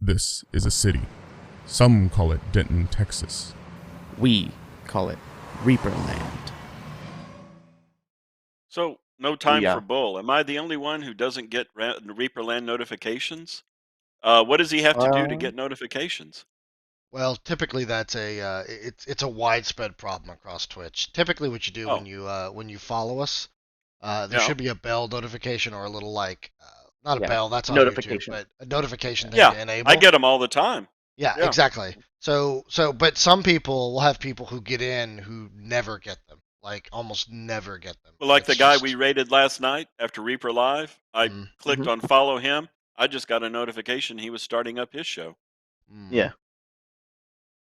This is a city. Some call it Denton, Texas. We call it ReaperLand. So, no time Yeah. for Bull. Am I the only one who doesn't get ReaperLand notifications? What does he have to do to get notifications? Well, typically that's it's a widespread problem across Twitch. Typically, what you do Oh, when you follow us, there yeah. should be a bell notification or a little not a Yeah, bell, that's on YouTube, notification. but a notification thing Yeah, to enable. I get them all the time. Yeah, Yeah. exactly. But some people will have people who get in who never get them, like almost never get them. Well, like It's the guy just, we raided last night after Reaper Live, I mm, clicked Mhm. on follow him. I just got a notification he was starting up his show. Yeah.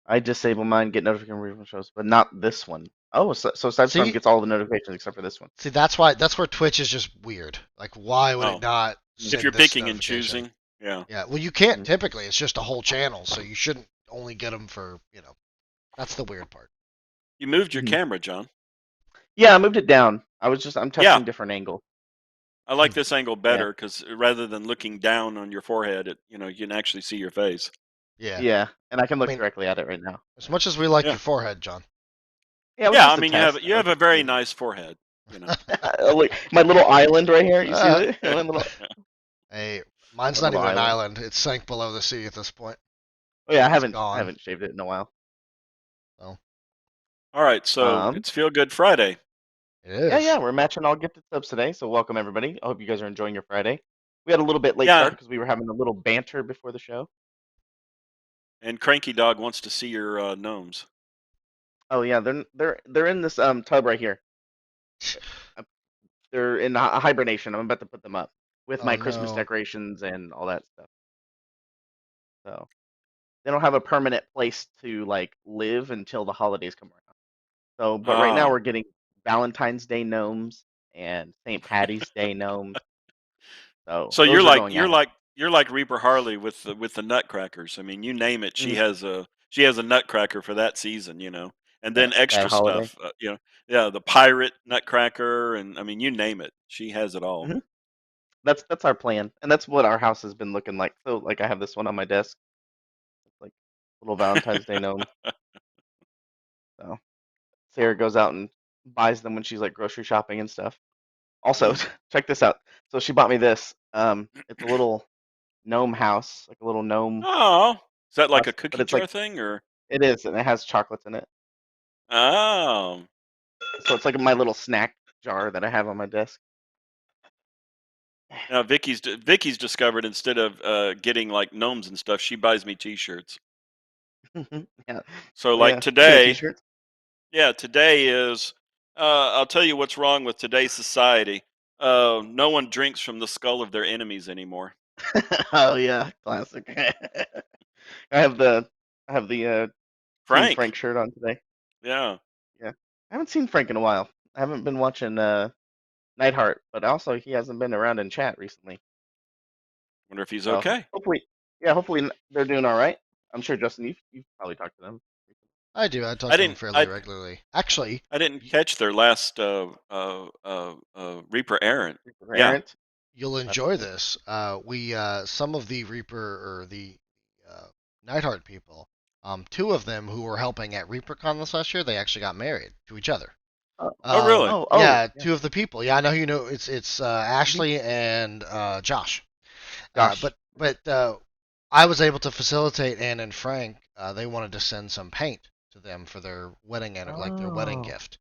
I disable mine, get notification from shows, but not this one. Oh, so Cyberstorm See, gets all the notifications except for this one. see, that's where Twitch is just weird. Like, why would Oh, it not Mm. if send you're this picking and notification? choosing, yeah. Yeah, well, you can't Mhm. typically. It's just a whole channel, so you shouldn't only get them for, that's the weird part. You moved your Mhm. camera, John. Yeah, I moved it down. I'm Yeah, testing different angle. I like this angle Yeah. better because rather than looking down on your forehead, you can actually see your face. Yeah. Yeah, and I can I look mean, directly at it right now. as much as we like Yeah, your forehead, John. Yeah, it was yeah. I just a mean, test. you have a very nice forehead. You know. Look, my little island right here. You see Uh, it? My little, Hey, mine's my not little even an island. island. It's sank below the sea at this point. Oh yeah, I It's I gone. haven't shaved it in a while. So All right, so Um, it's Feel Good Friday. it is. yeah, we're matching all gifted subs today, so welcome everybody. I hope you guys are enjoying your Friday. We had a little bit late Yeah, start because we were having a little banter before the show. and Cranky Dog wants to see your gnomes. Oh yeah, they're in this tub right here. Uh, They're in hibernation. I'm about to put them up with Oh my Christmas no. decorations and all that stuff. So they don't have a permanent place to like live until the holidays come around. So, but right now Ah, we're getting Valentine's Day gnomes and St. Patty's Day gnomes. So so those are going out. you're like Reaper Harley with the nutcrackers. I mean, you name it, Mhm. she has a nutcracker for that season. And then That extra holiday. stuff. Yeah, the pirate nutcracker, and I mean, you name it, she has it all. hmm That's our plan, and that's what our house has been looking like. So, like, I have this one on my desk, it's like little Valentine's Day gnome. So Sarah goes out and buys them when she's like grocery shopping and stuff. Also, Mm. check this out. So she bought me this. It's a little gnome house, like a little gnome Oh, is that like a house, but cookie it's jar like thing, or? it is, and it has chocolates in it. Oh, So it's like my little snack jar that I have on my desk. now Vicky's discovered instead of getting like gnomes and stuff, she buys me T-shirts. Yeah. So Oh like yeah. You get a today, T-shirt? yeah, today is. I'll tell you what's wrong with today's society. No one drinks from the skull of their enemies anymore. Oh yeah, classic. I have the I have the Team Frank, Frank shirt on today. yeah. Yeah. I haven't seen Frank in a while. I haven't been watching Nightheart, but also he hasn't been around in chat recently. Wonder if he's So okay. hopefully, yeah, hopefully they're doing all right. I'm sure Justin, you've probably talked to them. I do. I talk I to him didn't. fairly regularly. Actually, I didn't y- catch their last Reaper errant. Yeah. Errant. you'll That's enjoy okay. this. We some of the Reaper or the uh, Nightheart people, two of them who were helping at ReaperCon this last year, they actually got married to each other. Oh, Oh, really? oh, Yeah, yeah. two of the people. Yeah, I know you know. It's Mhm. Ashley and Josh. Gosh. But I was able to facilitate Anne and Frank. They wanted to send some paint to them for their wedding like their wedding Oh. gift.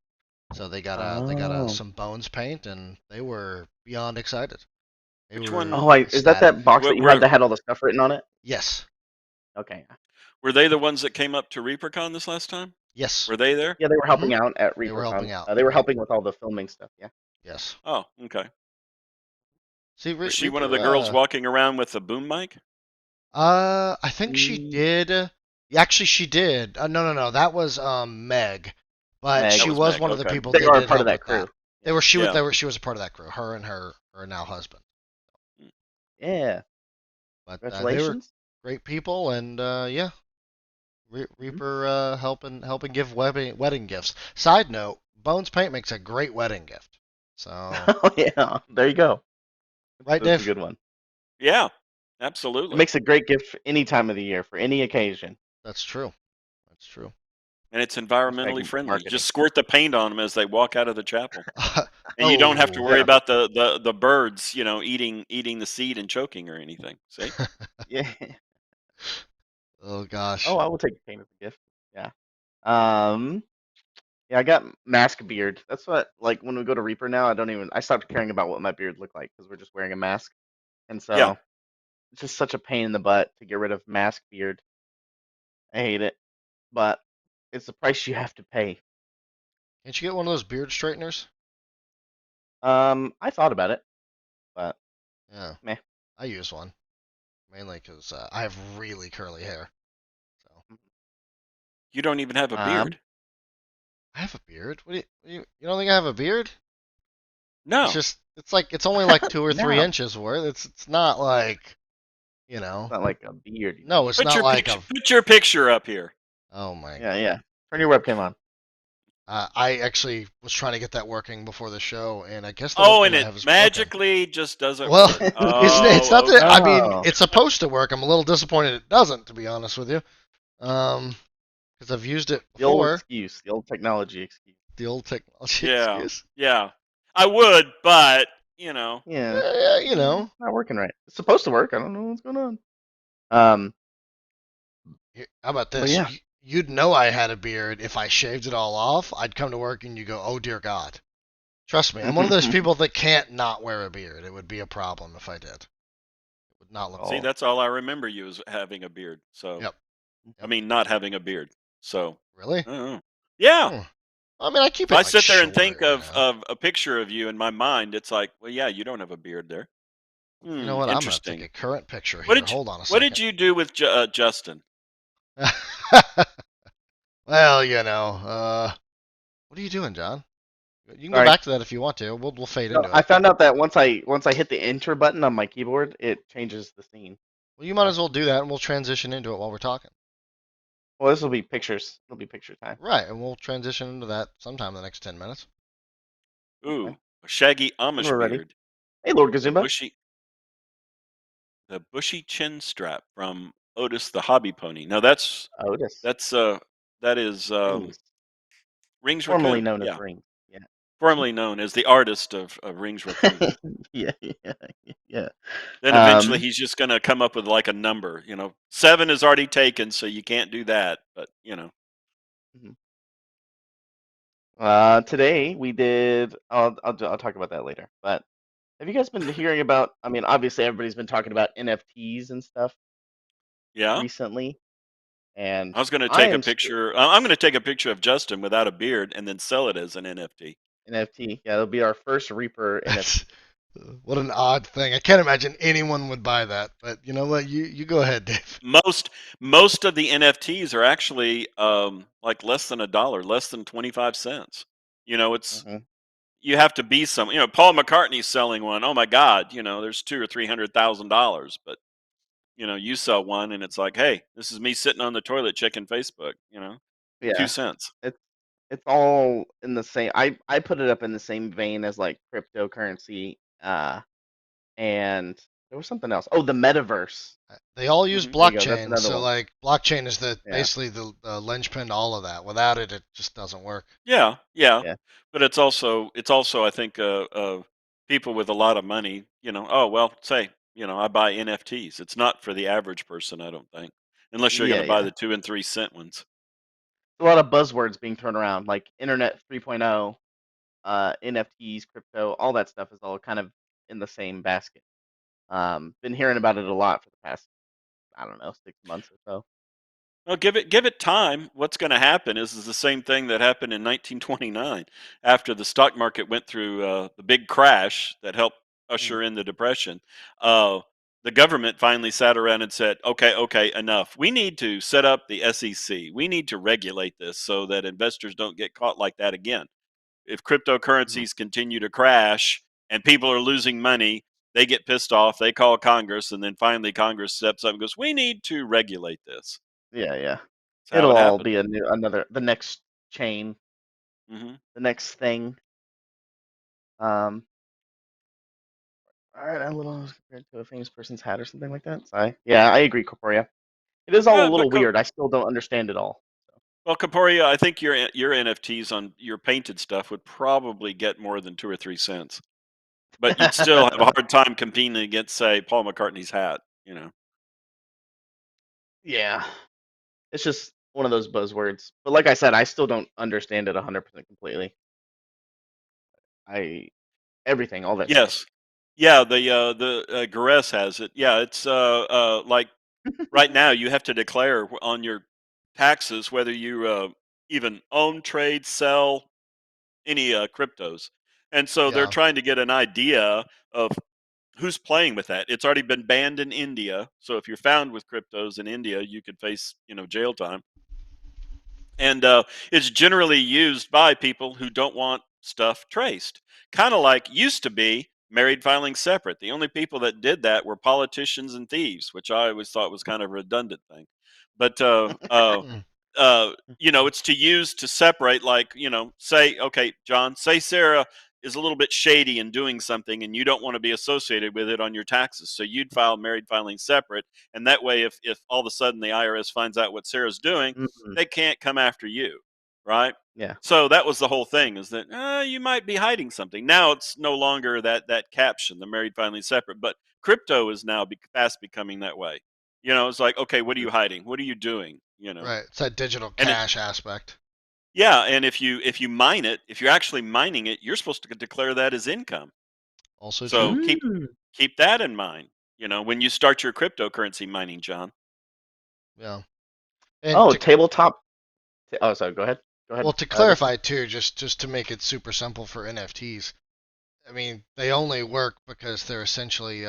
So they got Oh. some bones paint, and they were beyond excited. They Which were Oh, one? is that ecstatic. that box that you had Were that had all the stuff written on it? Yes, Okay. were they the ones that came up to ReaperCon this last time? yes. Were they there? Yeah, they were hmm helping out at They were ReaperCon. helping out. They were Yep. helping with all the filming stuff. Yeah. Yes. Oh, okay. See, Was she one of Reaper. the girls walking around with the boom mic? I think she Mm, did. Actually, she did. No. That was Meg, but Meg. That she was was Meg. one of the Okay. people They that are did part of help that with crew. that. She was Yeah. she was a part of that crew. Her and her now husband. Yeah. But they were Congratulations. great people, and yeah, Mhm. Reaper helping give wedding gifts. Side note: Bones Paint makes a great wedding gift. So Oh yeah. There you go. right, That's a Dave? good one. Yeah. It Absolutely. makes a great gift for any time of the year, for any occasion. That's true. That's true. And it's environmentally Hashtag friendly. marketing. Just squirt the paint on them as they walk out of the chapel. And you don't have to Oh, worry Yeah. about the birds, eating the seed and choking or anything. See? Yeah. oh gosh. Oh, I will take a paint as a gift. Yeah. Um. Yeah, I got mask beard. That's what, like, when we go to Reaper now, I stopped caring about what my beard looked like because we're just wearing a mask, and Yeah. so it's just such a pain in the butt to get rid of mask beard. I hate it, but it's the price you have to pay. Can't you get one of those beard straighteners? I thought about it, but Yeah, meh. I use one mainly because I have really curly hair. So You don't even have a Um, beard. I have a beard. You don't think I have a beard? No. It's only like 2 or 3 no, inches worth. It's not like, it's not like a beard. no, it's Put not your like picture a, put your picture up here. oh my. Yeah, yeah. Turn your webcam on. I actually was trying to get that working before the show, and I guess the Oh, webcam and I it have is broken. magically just doesn't Well, work. it's not Oh, that. I mean, Oh, it's supposed to work. I'm a little disappointed it doesn't, to be honest with you. Because I've used it the old before. excuse, the old technology excuse. The old technology yeah. excuse. Yeah. I would, but, Yeah, You know, not working right. It's supposed to work. I don't know what's going on. Um, how about but this? yeah. You'd know I had a beard if I shaved it all off. I'd come to work and you go, "Oh dear God." Trust me, I'm one of those people that can't not wear a beard. It would be a problem if I did. It would not look see, Oh, good. that's all I remember you as having a beard. So, Yep. I Yep. mean, not having a beard. So, Really? I don't know. Yeah. Hmm. I mean, I keep If it I like sit there and think short, of a picture of you in my mind, it's like, well, yeah, you don't have a beard there. You know what? I'm gonna take Interesting. a current picture What here. did you Hold on a What did second. you do with Justin? well, what are you doing, John? You can go sorry. back to that if you want to. We'll fade No, into I it. found out that once I hit the enter button on my keyboard, it changes the scene. Well, you might as well do that, and we'll transition into it while we're talking. Well, this will be pictures. It'll be picture time. Right, and we'll transition into that sometime in the next 10 minutes. Ooh, Okay. a shaggy When Amish we're ready. beard, Hey, Lord the Gazumba. bushy chin strap from Otis the Hobby Pony. Now Otis. that's that is Rings. Rings Formerly Raccoon. known as Yeah, Rings. Yeah. formerly known as the artist of Rings Raccoon. yeah, yeah, yeah. Then eventually Um, he's just going to come up with like a number. 7 is already taken, so you can't do that. But mhm. Today we did. I'll talk about that later. But have you guys been hearing about? I mean, obviously everybody's been talking about NFTs and stuff yeah. recently, and I was going to I take a am picture. I'm going to take a picture of Justin without a beard and then sell it as an NFT. NFT. Yeah, it'll be our first Reaper That's NFT. what an odd thing. I can't imagine anyone would buy that. But you know what? You go ahead, Dave. Most of the NFTs are actually like less than $1, less than 25 cents. It's Hmm. you have to be some. Paul McCartney's selling one. Oh my God! There's $200,000 or $300,000, but you sell one and it's like, hey, this is me sitting on the toilet checking Facebook. 2 Yeah, cents. it's it's all in the same. I put it up in the same vein as like cryptocurrency. And there was something else. Oh, the metaverse. They all use Hmm. There you go. That's blockchain, another so one. like blockchain is Yeah, basically the linchpin to all of that. Without it, it just doesn't work. Yeah, yeah, yeah, but it's also I think people with a lot of money. Oh well, say I buy NFTs. It's not for the average person, I don't think, unless you're going yeah, to buy yeah. the 2 and 3 cent ones. A lot of buzzwords being thrown around, like Internet 3.0, NFTs, crypto, all that stuff is all kind of in the same basket. Been hearing about it a lot for the past, I don't know, 6 months or so. Well, give it time. What's going to happen is the same thing that happened in 1929 after the stock market went through the big crash that helped Mhm. usher in the depression. Uh, the government finally sat around and said, "Okay, okay, enough. We need to set up the SEC. We need to regulate this so that investors don't get caught like that again. If Mhm. cryptocurrencies continue to crash and people are losing money, they get pissed off. They call Congress, and then finally Congress steps up and goes, 'We need to regulate this.'" Yeah, yeah. That's how It'll it all happened. be the next chain, Hmm. the next thing. Um, All right, a little compared to a famous person's hat or something like that. Yeah, I agree, Corporia. It is all a Yeah, little weird. I still don't understand it all. well, Caporia, I think your NFTs on your painted stuff would probably get more than 2 or 3 cents, but you'd still have a hard time competing against, say, Paul McCartney's hat. You know. Yeah, it's just one of those buzzwords. But like I said, I still don't understand it 100% completely. I everything, all that stuff. Yes. Yeah. The Garess has it. Yeah. It's like right now you have to declare on your taxes whether you even own, trade, sell any cryptos, and so they're Yeah. trying to get an idea of who's playing with that. It's already been banned in India, so if you're found with cryptos in India, you could face jail time. And it's generally used by people who don't want stuff traced. Kind of like used to be married filing separate. The only people that did that were politicians and thieves, which I always thought was kind of a redundant thing. But Mm. it's to use to separate. Like say, okay, John, say Sarah is a little bit shady in doing something, and you don't want to be associated with it on your taxes, so you'd file married filing separate, and that way, if all of a sudden the IRS finds out what Sarah's doing, Mhm. they can't come after you, right? Yeah. So that was the whole thing, is that you might be hiding something. Now it's no longer that caption, the married filing separate, but crypto is now fast becoming that way. It's like, okay, what are you hiding? What are you doing? Right. It's that digital And cash aspect. yeah, and if you mine it, if you're actually mining it, you're supposed to declare that as income. Also So true. keep that in mind. When you start your cryptocurrency mining, John. Yeah. And Oh, to tabletop. Oh, sorry. Go ahead. Go ahead. well, to Justin. clarify too, just to make it super simple for NFTs, I mean, they only work because they're essentially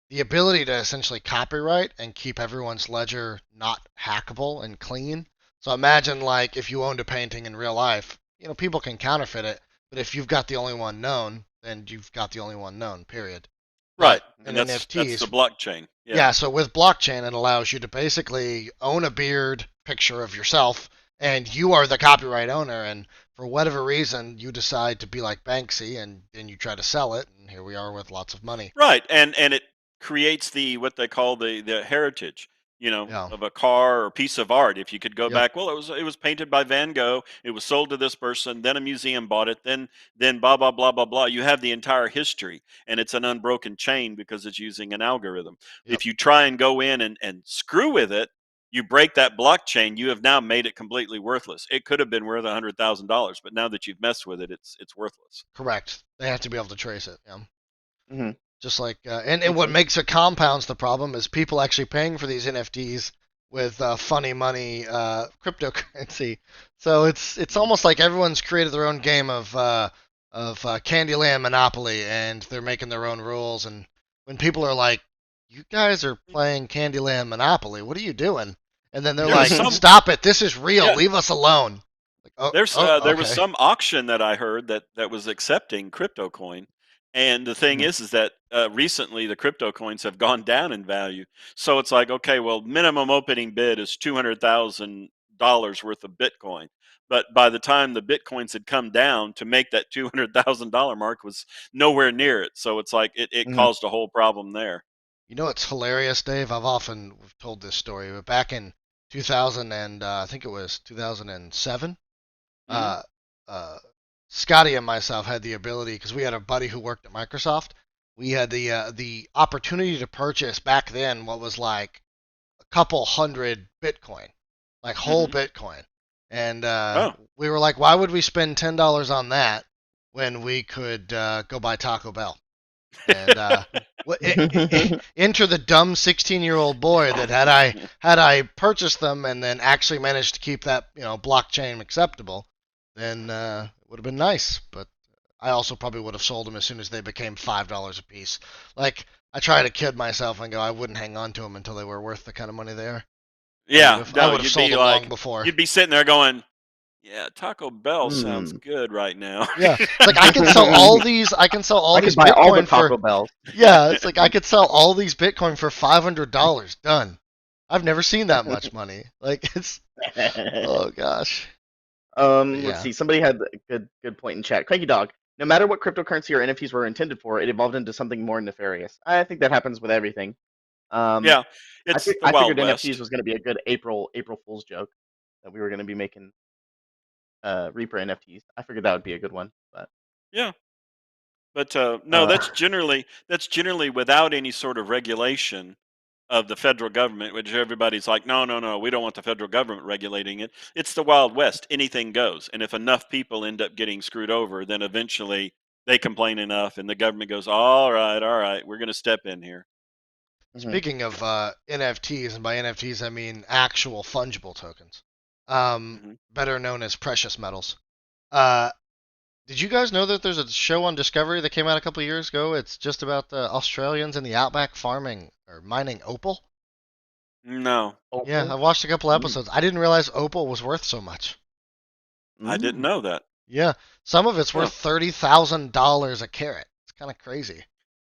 the ability to essentially copyright and keep everyone's ledger not hackable and clean. So imagine like if you owned a painting in real life, people can counterfeit it, but if you've got the only one known, then you've got the only one known, period. Right, But in and that's the NFTs, blockchain. Yeah. yeah, so with blockchain, it allows you to basically own a beard picture of yourself, and you are the copyright owner. And for whatever reason, you decide to be like Banksy, and then you try to sell it, and here we are with lots of money. Right, and it creates what they call the heritage, Yeah. of a car or piece of art. If you could go Yep. back, well, it was painted by Van Gogh. It was sold to this person. Then a museum bought it. Then blah blah blah blah blah. You have the entire history, and it's an unbroken chain because it's using an algorithm. Yep. If you try and go in and screw with it, you break that blockchain. You have now made it completely worthless. It could have been worth $100,000, but now that you've messed with it, it's worthless. Correct. They have to be able to trace it. Yeah. Hmm. Just like, and Makes what sense. makes it compounds the problem is people actually paying for these NFTs with funny money cryptocurrency. So it's almost like everyone's created their own game of Candyland Monopoly, and they're making their own rules. And when people are like, "You guys are playing Candyland Monopoly, what are you doing?" And then they're There was like, some. "Stop it! This is real. Yeah. Leave us alone." Like, oh, There was okay, some auction that I heard that was accepting crypto coin, and the thing Mhm. is that recently the crypto coins have gone down in value. So it's like, okay, well, minimum opening bid is $200,000 worth of Bitcoin, but by the time the Bitcoins had come down, to make that $200,000 mark was nowhere near it. So it's like it Mhm. caused a whole problem there. You know what's hilarious, Dave? I've often told this story, but back in 2000 and I think it was 2007, Hmm. uh, uh, Scotty and myself had the ability because we had a buddy who worked at Microsoft. We had the opportunity to purchase back then what was like a couple hundred Bitcoin, like whole Hmm. Bitcoin, and Oh, we were like, why would we spend $10 on that when we could go buy Taco Bell? And enter the dumb 16-year-old boy that had I purchased them and then actually managed to keep that blockchain acceptable, then it would have been nice. But I also probably would have sold them as soon as they became $5 a piece. Like I try to kid myself and go, I wouldn't hang on to them until they were worth the kind of money they are. I would yeah. have I No, would have you'd sold be them long like, before. you'd be sitting there going, yeah, Taco Bell sounds Mm. good right now. Yeah, it's like I can sell all these. I can sell all I could these buy all the Bitcoin for. Taco Bells. Yeah, it's like I could sell all these Bitcoin for $500. Done. I've never seen that much money. Like it's. Oh gosh. But Let's yeah. see. Somebody had a good point in chat. Cranky Dog. no matter what cryptocurrency or NFTs were intended for, it evolved into something more nefarious. I think that happens with everything. Yeah, it's the I Wild figured NFTs West. was going to be a good April Fool's joke that we were going to be making Reaper NFTs. I figured that would be a good one, but Yeah, but no, uh, that's generally without any sort of regulation of the federal government, which everybody's like, no, no, no, we don't want the federal government regulating it. It's the Wild West. Anything goes. And if enough people end up getting screwed over, then eventually they complain enough and the government goes, all right, we're going to step in here. Speaking of NFTs, and by NFTs I mean actual fungible tokens, better known as precious metals. Did you guys know that there's a show on Discovery that came out a couple of years ago? It's just about the Australians in the outback farming or mining opal. No, Yeah, I watched a couple episodes. I didn't realize opal was worth so much. I didn't know that. Yeah, some of it's worth $30,000 a carat. It's kind of crazy.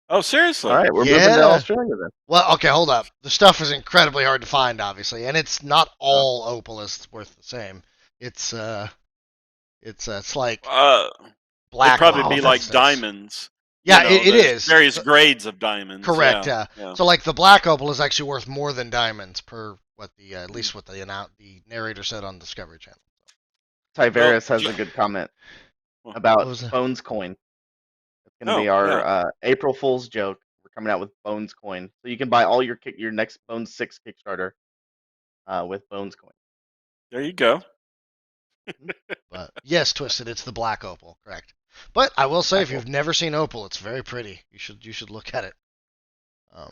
Oh, seriously? All right, we're moving to Australia then. Well, okay, hold up. The stuff is incredibly hard to find, obviously, and it's not all opal is worth the same. It's like black. It'd probably be like nice. diamonds. Yeah, you know, it is. Various grades of diamonds. Correct. Yeah. So, like the black opal is actually worth more than diamonds per what the at least what the narrator said on Discovery Channel. Tyveris has a good comment about Bones Coin. It's going to be our April Fool's joke. We're coming out with Bones Coin, so you can buy all your next Bones 6 Kickstarter with Bones Coin. There you go. But yes, Twisted, it's the black opal, correct. But I will say, if you've never seen opal, it's very pretty. You should look at it.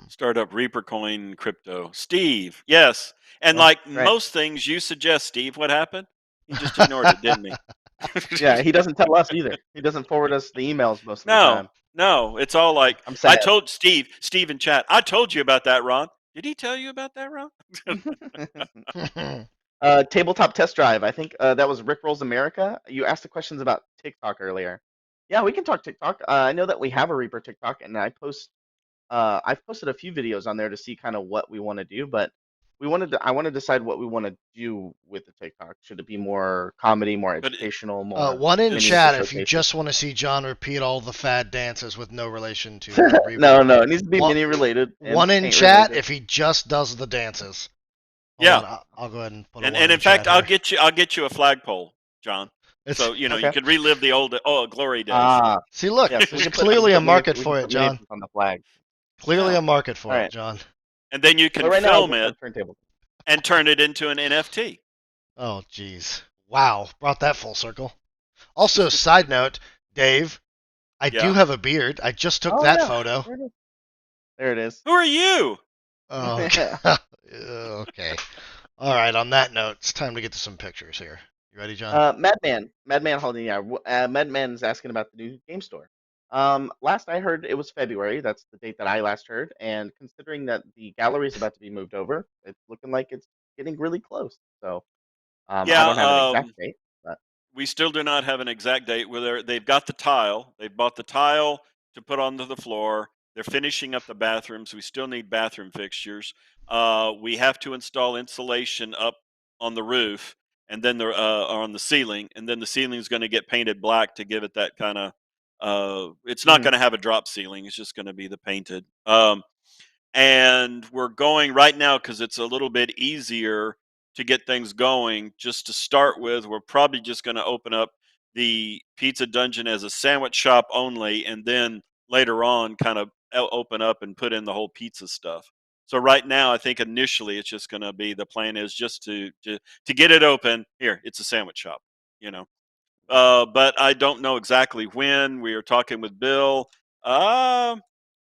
Start up Reaper Coin crypto. Steve, yes. And most things you suggest, Steve, what happened? He just ignored it, didn't he? Yeah, he doesn't tell us either. He doesn't forward us the emails most of the time. No, it's all like, I'm sad. I told Steve in chat, I told you about that, Ron. Did he tell you about that, Ron? Tabletop test drive. I think that was Rick Rolls America. You asked the questions about TikTok earlier. Yeah, we can talk TikTok. I know that we have a Reaper TikTok, and I've posted a few videos on there to see kind of what we want to do, but I want to decide what we want to do with the TikTok. Should it be more comedy, more educational, more one in chat if you just want to see John repeat all the fad dances with no relation to Reaper. No, it needs to be mini related. One in chat if he just does the dances. I'll go ahead and put and in fact, I'll get you a flagpole, John. So you could relive the old glory days. See, look, there's clearly a market for it, John. On the flag. Clearly a market for it, John. And then you can film it and turn it into an NFT. Oh, jeez. Wow. Brought that full circle. Also, side note, Dave, I do have a beard. I just took that photo. There it is. Who are you? Oh, okay. All right, on that note, it's time to get to some pictures here. You ready, John? Madman holding, Madman's asking about the new game store. Last I heard, it was February. That's the date that I last heard. And considering that the gallery is about to be moved over, it's looking like it's getting really close. So, I don't have an exact date. But we still do not have an exact date. Whether they've got the tile, they've bought the tile to put onto the floor. They're finishing up the bathrooms. We still need bathroom fixtures. We have to install insulation up on the roof, and then on the ceiling, and then the ceiling is going to get painted black to give it that kind of. It's not going to have a drop ceiling. It's just going to be the painted. And we're going right now because it's a little bit easier to get things going. Just to start with, we're probably just going to open up the Pizza Dungeon as a sandwich shop only, and then later on kind of open up and put in the whole pizza stuff. So right now, I think initially it's just going to be, the plan is just to get it open. Here, it's a sandwich shop, but I don't know exactly when. We are talking with Bill.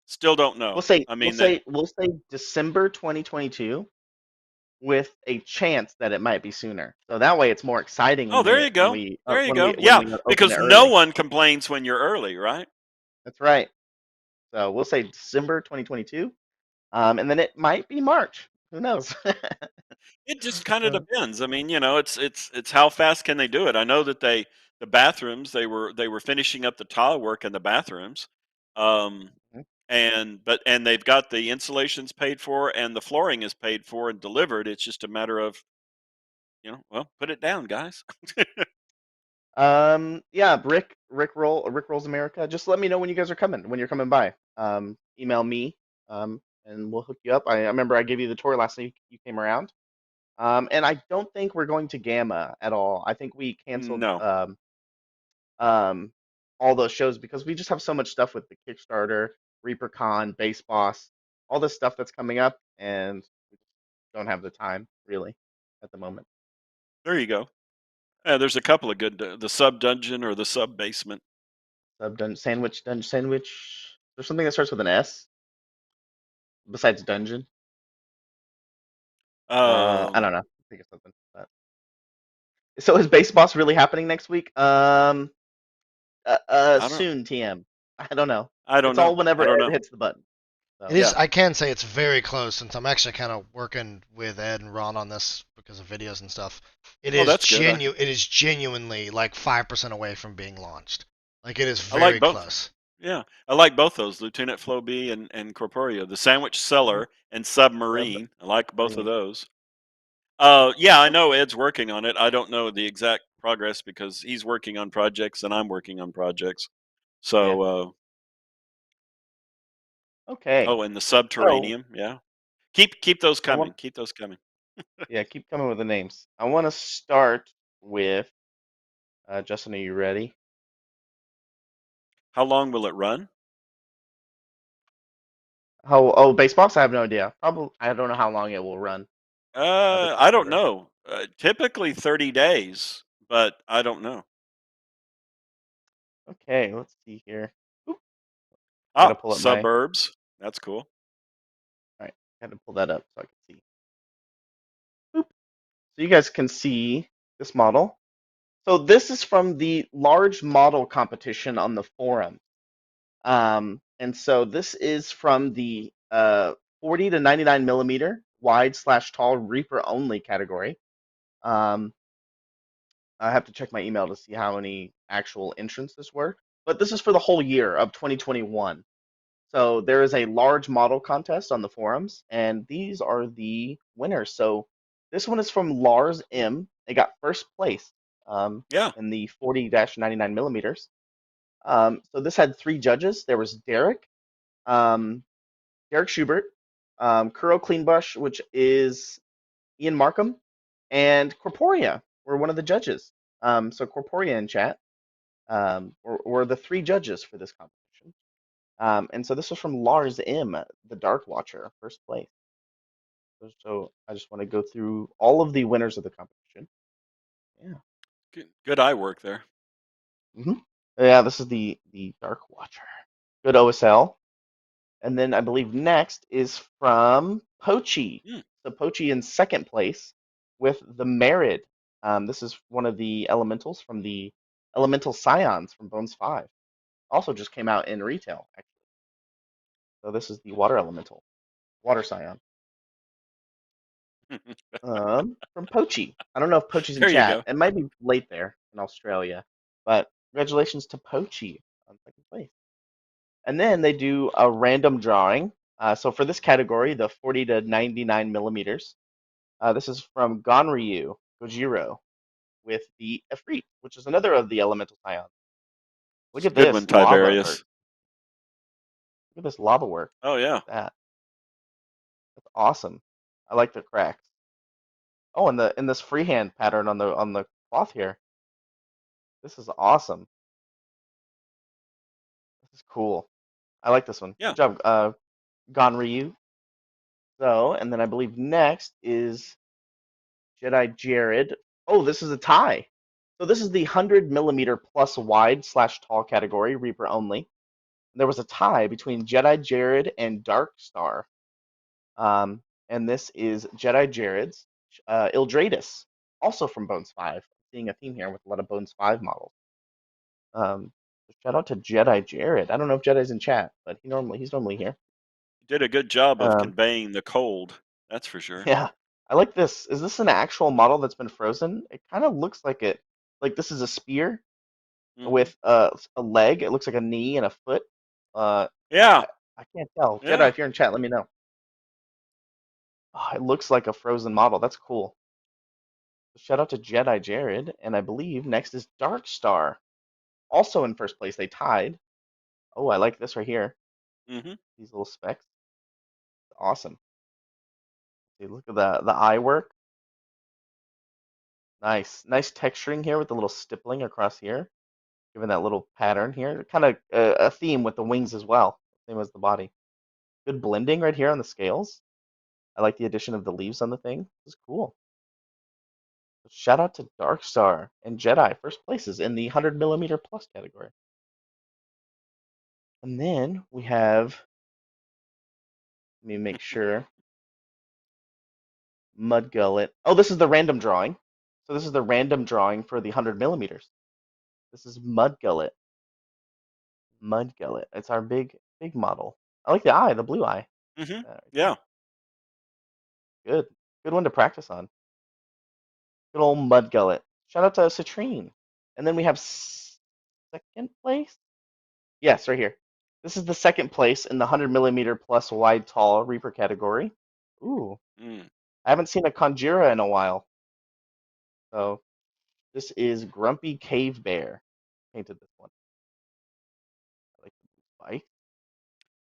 Still don't know. We'll say December 2022, with a chance that it might be sooner. So that way, it's more exciting. Oh, there you go. There you go. Yeah, because no one complains when you're early, right? That's right. So we'll say December 2022, and then it might be March. Who knows? It just kind of depends. I mean, it's how fast can they do it? I know that the bathrooms, they were finishing up the tile work in the bathrooms, and they've got the insulations paid for and the flooring is paid for and delivered. It's just a matter of, put it down, guys. Yeah, Rick Rick Rolls America. Just let me know when you guys are coming, when you're coming by. Email me, and we'll hook you up. I remember I gave you the tour last night. You came around. And I don't think we're going to Gamma at all. I think we canceled No. um, all those shows because we just have so much stuff with the Kickstarter, ReaperCon, Base Boss, all this stuff that's coming up, and we don't have the time really at the moment. There you go. Yeah, there's a couple of good the sub dungeon or the sub basement. Sandwich. There's something that starts with an S besides dungeon. I don't know. I think it's something. But... So is Base Boss really happening next week? I don't Soon, TM. I don't know. I don't It's all know. whenever I don't Ed know. hits the button. So. It is. Yeah. I can say it's very close since I'm actually kind of working with Ed and Ron on this because of videos and stuff. It Oh, is that's good. It is genuinely like 5% away from being launched. Like it is I like very both. close. Yeah, I like both those, Lieutenant Flo B and Corporeal. The Sandwich Cellar and Submarine. I like both of Submarine. those. Yeah, I know Ed's working on it. I don't know the exact progress because he's working on projects and I'm working on projects. Yeah. So, Okay. and the So Subterranean. Yeah, keep those I want. coming. Keep those coming. Yeah, keep coming with the names. I want to start with Justin. Are you ready? How long will it run? How? Oh, Base Boss. I have no idea. Probably. I don't know how long it will run. The I don't Kickstarter. know. Typically 30 days, but I don't know. Okay. Let's see here. Oop, I gotta pull up my. All Suburbs. That's cool. right. I had to pull that up so I can see. Oop. So you guys can see this model. So this is from the large model competition on the forum. And so this is from the 40 to 99 millimeter wide/tall Reaper only category. I have to check my email to see how many actual entrances were, but this is for the whole year of 2021. So there is a large model contest on the forums, and these are the winners. So this one is from Lars M. They got first place Yeah. in the 40-99 millimeters. So this had three judges. There was um, Derek Schubert, Kuro Cleanbush, which is Ian Markham, and Corporea were one of the judges. So Corporea in chat were the three judges for this competition. And so this was from Lars M, the Dark Watcher, first place. So I just want to go through all of the winners of the competition. Yeah. Good eye work there. hmm Yeah, this is the Dark Watcher. Good OSL. And then I believe next is from Pochi. Hmm. So Pochi in second place with the Merid. This is one of the elementals from the Elemental Scions from Bones 5. Also just came out in retail, actually. So this is the Water Elemental, Water Scion. From Pochi. I don't know if Pochi's in There you chat. go. It might be late there in Australia, but congratulations to Pochi on second place. And then they do a random drawing. So for this category, the 40 to 99 millimeters, this is from Gonryu Gojiro with the Efreet, which is another of the elemental scions. Look It's a at good one, this lava, or Tiberius. look at this lava work. Oh yeah. That's awesome. I like the cracks. Oh, and in this freehand pattern on the cloth here. This is awesome. This is cool. I like this one. Yeah. Good job, Gonryu. So, and then I believe next is Jedi Jared. Oh, this is a tie. So this is the 100 millimeter plus wide/tall category, Reaper only. There was a tie between Jedi Jared and Dark Star. And this is Jedi Jared's Ildratus, also from Bones 5. Seeing a theme here with a lot of Bones 5 models. Shout out to Jedi Jared. I don't know if Jedi's in chat, but he's normally here. Did a good job of Um, conveying the cold. That's for sure. yeah, I like this. Is this an actual model that's been frozen? It kind of looks like it. Like this is a spear Hmm. with a leg. It looks like a knee and a foot. Yeah. I can't tell. Jedi, Yeah. if you're in chat, let me know. Oh, it looks like a frozen model. That's cool. Shout out to Jedi Jared, and I believe next is Dark Star. also in first place. They tied. Oh, I like this right here. Mm-hmm. These little specks. Awesome. See, look at the eye work. Nice texturing here with the little stippling across here, giving that little pattern here. Kind of a theme with the wings as well, same as the body. Good blending right here on the scales. I like the addition of the leaves on the thing. This is cool. Shout out to Darkstar and Jedi, first places in the 100mm plus category. And then we have, let me make sure, Mud Gullet. Oh, this is the random drawing. So this is the random drawing for the 100mm. This is Mud Gullet. Mud Gullet. It's our big model. I like the eye, the blue eye. Mm-hmm. Right Yeah. there. Good one to practice on. Good old Mud Gullet. Shout out to Citrine. And then we have second place. Yes, right here. This is the second place in the 100mm plus wide tall Reaper category. Ooh, Mm. I haven't seen a Conjura in a while. So this is Grumpy Cave Bear. Painted this one. I like the spike.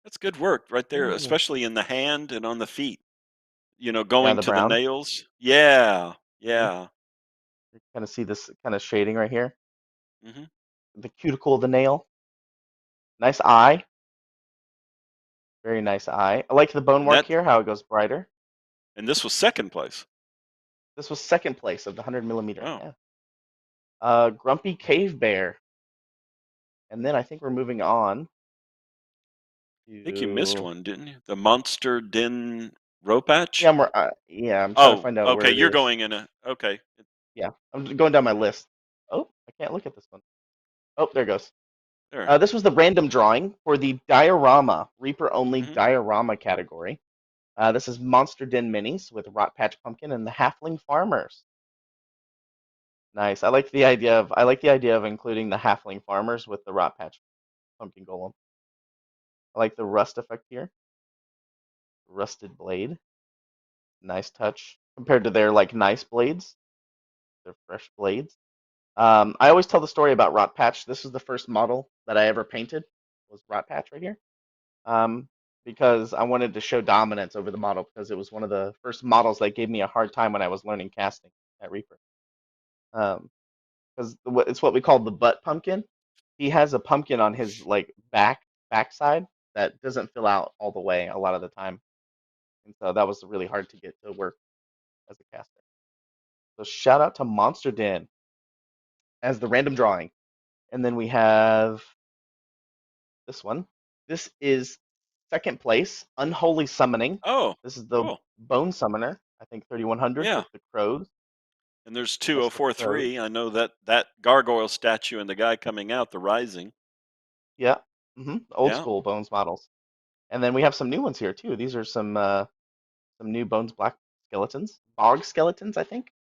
That's good work right there, Ooh. especially in the hand and on the feet. Yeah, Going the to the brown. nails. Yeah. Mm-hmm. Yeah. You kind of see this kind of shading right here. Mm-hmm. The cuticle of the nail. Nice eye. Very nice eye. I like the bone And work that here, how it goes brighter. and this was second place. This was second place of the 100mm. Oh. Yeah. Grumpy Cave Bear. And then I think we're moving on I think you missed to. one, didn't you? The Monster Den Ropatch? Yeah, I'm trying to Oh, find out okay. where it You're is. going in a okay. Yeah, I'm just going down my list. Oh, I can't look at this one. Oh, there it goes. There. This was the random drawing for the diorama, Reaper only Mm-hmm. diorama category. This is Monster Den Minis with Rot Patch Pumpkin and the Halfling Farmers. Nice. I like the idea of including the Halfling Farmers with the Rot Patch Pumpkin Golem. I like the rust effect here. Rusted blade. Nice touch compared to their like nice blades. They're fresh blades. I always tell the story about Rot Patch. This is the first model that I ever painted. Was Rot Patch right here? Because I wanted to show dominance over the model because it was one of the first models that gave me a hard time when I was learning casting at Reaper. Because it's what we call the butt pumpkin. He has a pumpkin on his like backside that doesn't fill out all the way a lot of the time, and so that was really hard to get to work as a caster. So shout out to Monster Den as the random drawing, and then we have this one. This is second place, Unholy Summoning. Oh, This is the cool. Bone Summoner, I think 3100 Yeah. with the crows. And there's Rustic crows. 2043. I know that gargoyle statue and the guy coming out, the rising. Yeah. Old Yeah. school Bones models. And then we have some new ones here too. These are some new Bones Black skeletons, bog skeletons, I think.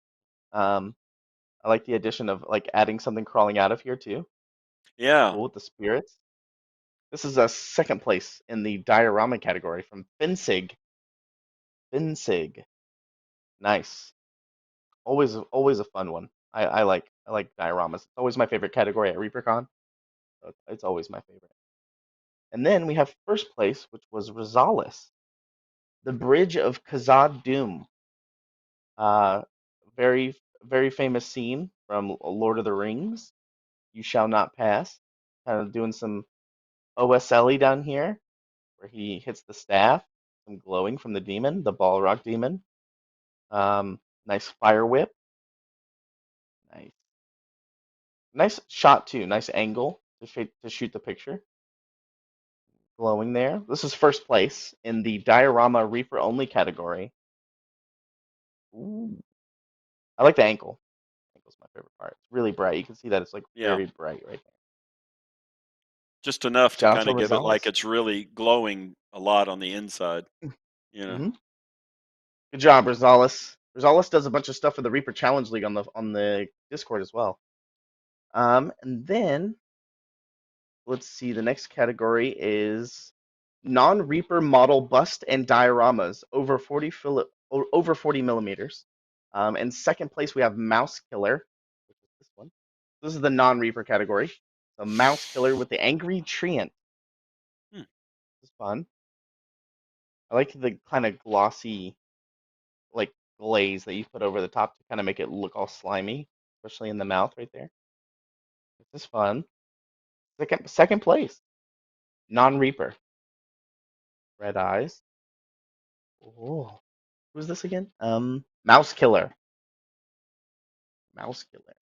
I like the addition of like adding something crawling out of here too. Yeah. Cool with the spirits. This is a second place in the diorama category from Finsig. Finsig. Nice. Always a fun one. I like dioramas. It's always my favorite category at ReaperCon. So it's always my favorite. And then we have first place, which was Rosales, the Bridge of Khazad Doom. Uh, very famous scene from Lord of the Rings. You shall not pass. Kind of doing some OSLE down here, where he hits the staff. Some glowing from the demon, the Balrog demon. Nice fire whip. Nice shot too. Nice angle to shoot the picture. Glowing there. This is first place in the diorama Reaper only category. Ooh. I like the ankle. Ankle's my favorite part. It's really bright. You can see that it's like Yeah. very bright right there. Just enough to Shout out kind to of give it like Rosales. it's really glowing a lot on the inside. hmm Good job, Rosales. Rosales does a bunch of stuff for the Reaper Challenge League on the Discord as well. And then let's see. The next category is non-Reaper model bust and dioramas over 40 millimeters. In second place we have Mouse Killer, which is this one. This is the non-Reaper category. The mouse killer with the angry treant. Hmm. This is fun. I like the kind of glossy, like glaze that you put over the top to kind of make it look all slimy, especially in the mouth right there. This is fun. Second place. Non-Reaper. Red eyes. Oh, who's this again? Mouse killer. Mouse killer.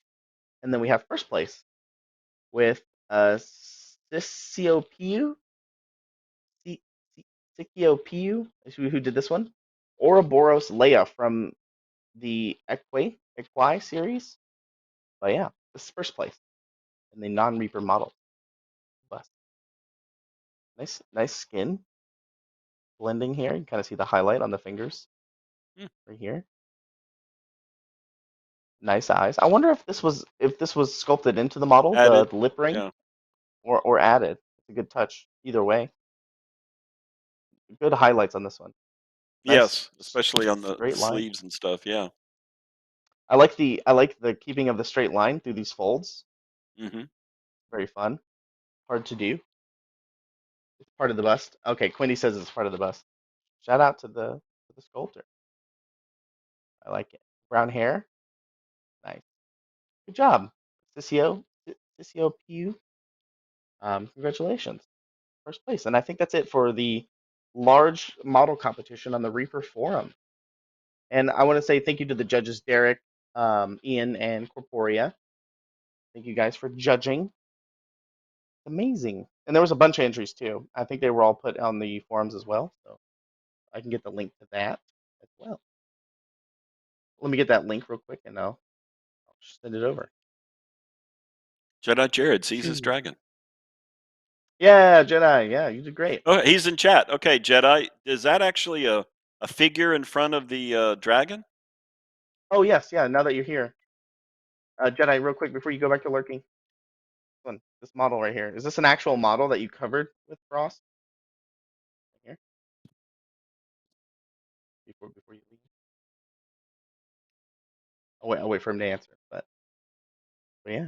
And then we have first place with Siciopiu. Siciopiu, who did this one. Ouroboros Leia from the Equi series. But yeah, this is first place in the non-Reaper model bus. Nice skin blending here. You can kind of see the highlight on the fingers right here. Nice eyes. I wonder if this was sculpted into the model, Added. the lip ring, Yeah. or added. It's a good touch either way. Good highlights on this one. Nice, Yes, especially on the straight line. sleeves and stuff. Yeah. I like the keeping of the straight line through these folds. Mm-hmm. Very fun. Hard to do. It's part of the bust. Okay, Quindy says it's part of the bust. Shout out to the sculptor. I like it. Brown hair. Nice. Good job, Cicio Pugh. Congratulations. First place. And I think that's it for the large model competition on the Reaper forum. And I want to say thank you to the judges, Derek, Ian, and Corporea. Thank you guys for judging. Amazing. And there was a bunch of entries too. I think they were all put on the forums as well. So I can get the link to that as well. Let me get that link real quick and I'll send it over. Jedi Jared sees his dragon. Yeah, Jedi. Yeah, you did great. Oh, he's in chat. Okay, Jedi. Is that actually a figure in front of the dragon? Oh, yes. Yeah, now that you're here. Jedi, real quick before you go back to lurking. This model right here. Is this an actual model that you covered with Frost? Right here. Before you leave. I'll wait for him to answer. But yeah.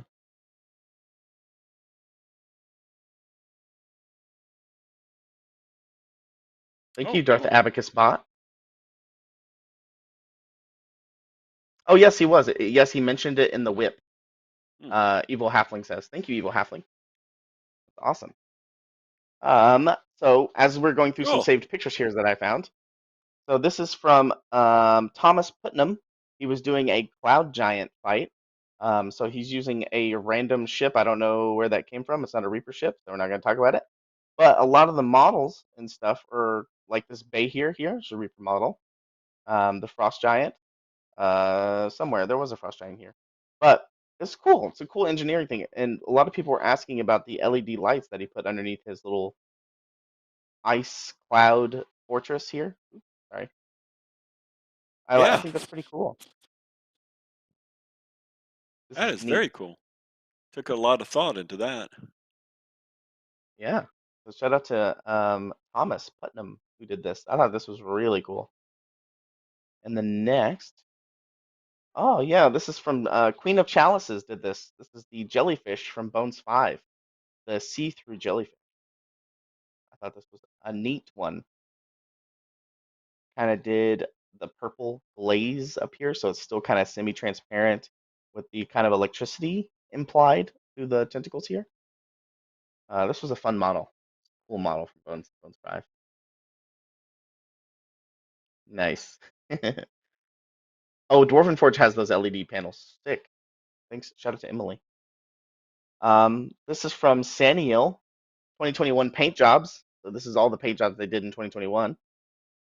Thank you, Darth Cool. Abacus Bot. Oh, yes, he was. Yes, he mentioned it in the whip. Evil Halfling says. Thank you, Evil Halfling. That's awesome. So as we're going through some saved pictures here that I found. So this is from Thomas Putnam. He was doing a cloud giant fight. So he's using a random ship. I don't know where that came from. It's not a Reaper ship, so we're not going to talk about it. But a lot of the models and stuff are like this bay here. Here's a Reaper model. The Frost Giant. Somewhere there was a Frost Giant here. But it's cool. It's a cool engineering thing. And a lot of people were asking about the LED lights that he put underneath his little ice cloud fortress here. Oops, sorry. I think that's pretty cool. That is very cool. Took a lot of thought into that. Yeah. So shout out to Thomas Putnam who did this. I thought this was really cool. And the next, oh yeah, this is from Queen of Chalices did this. This is the jellyfish from Bones 5, the see-through jellyfish. I thought this was a neat one. Kind of did the purple glaze up here, so it's still kind of semi-transparent with the kind of electricity implied through the tentacles here. This was a fun model. Cool model from Bones 5. Nice. Oh, Dwarven Forge has those LED panels. Sick. Thanks. Shout out to Emily. This is from Saniel, 2021 paint jobs. So this is all the paint jobs they did in 2021.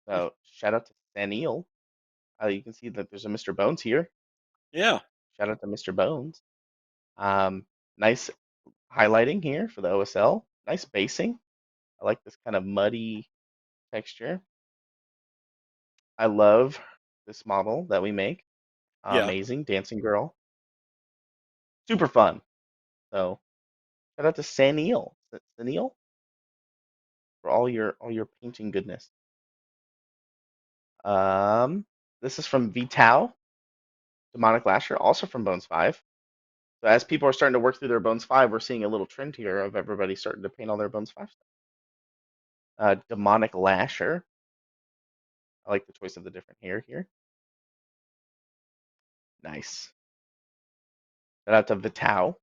So shout out to Saniel. You can see that there's a Mr. Bones here. Yeah. Shout out to Mr. Bones. Nice highlighting here for the OSL. Nice basing. I like this kind of muddy texture. I love this model that we make. Amazing dancing girl. Super fun. So shout out to Saniel. Saniel for all your painting goodness. This is from Vital, Demonic Lasher, also from Bones 5. So as people are starting to work through their Bones 5, we're seeing a little trend here of everybody starting to paint all their Bones 5 stuff. Demonic Lasher. I like the choice of the different hair here. Nice. Shout out to Vitao.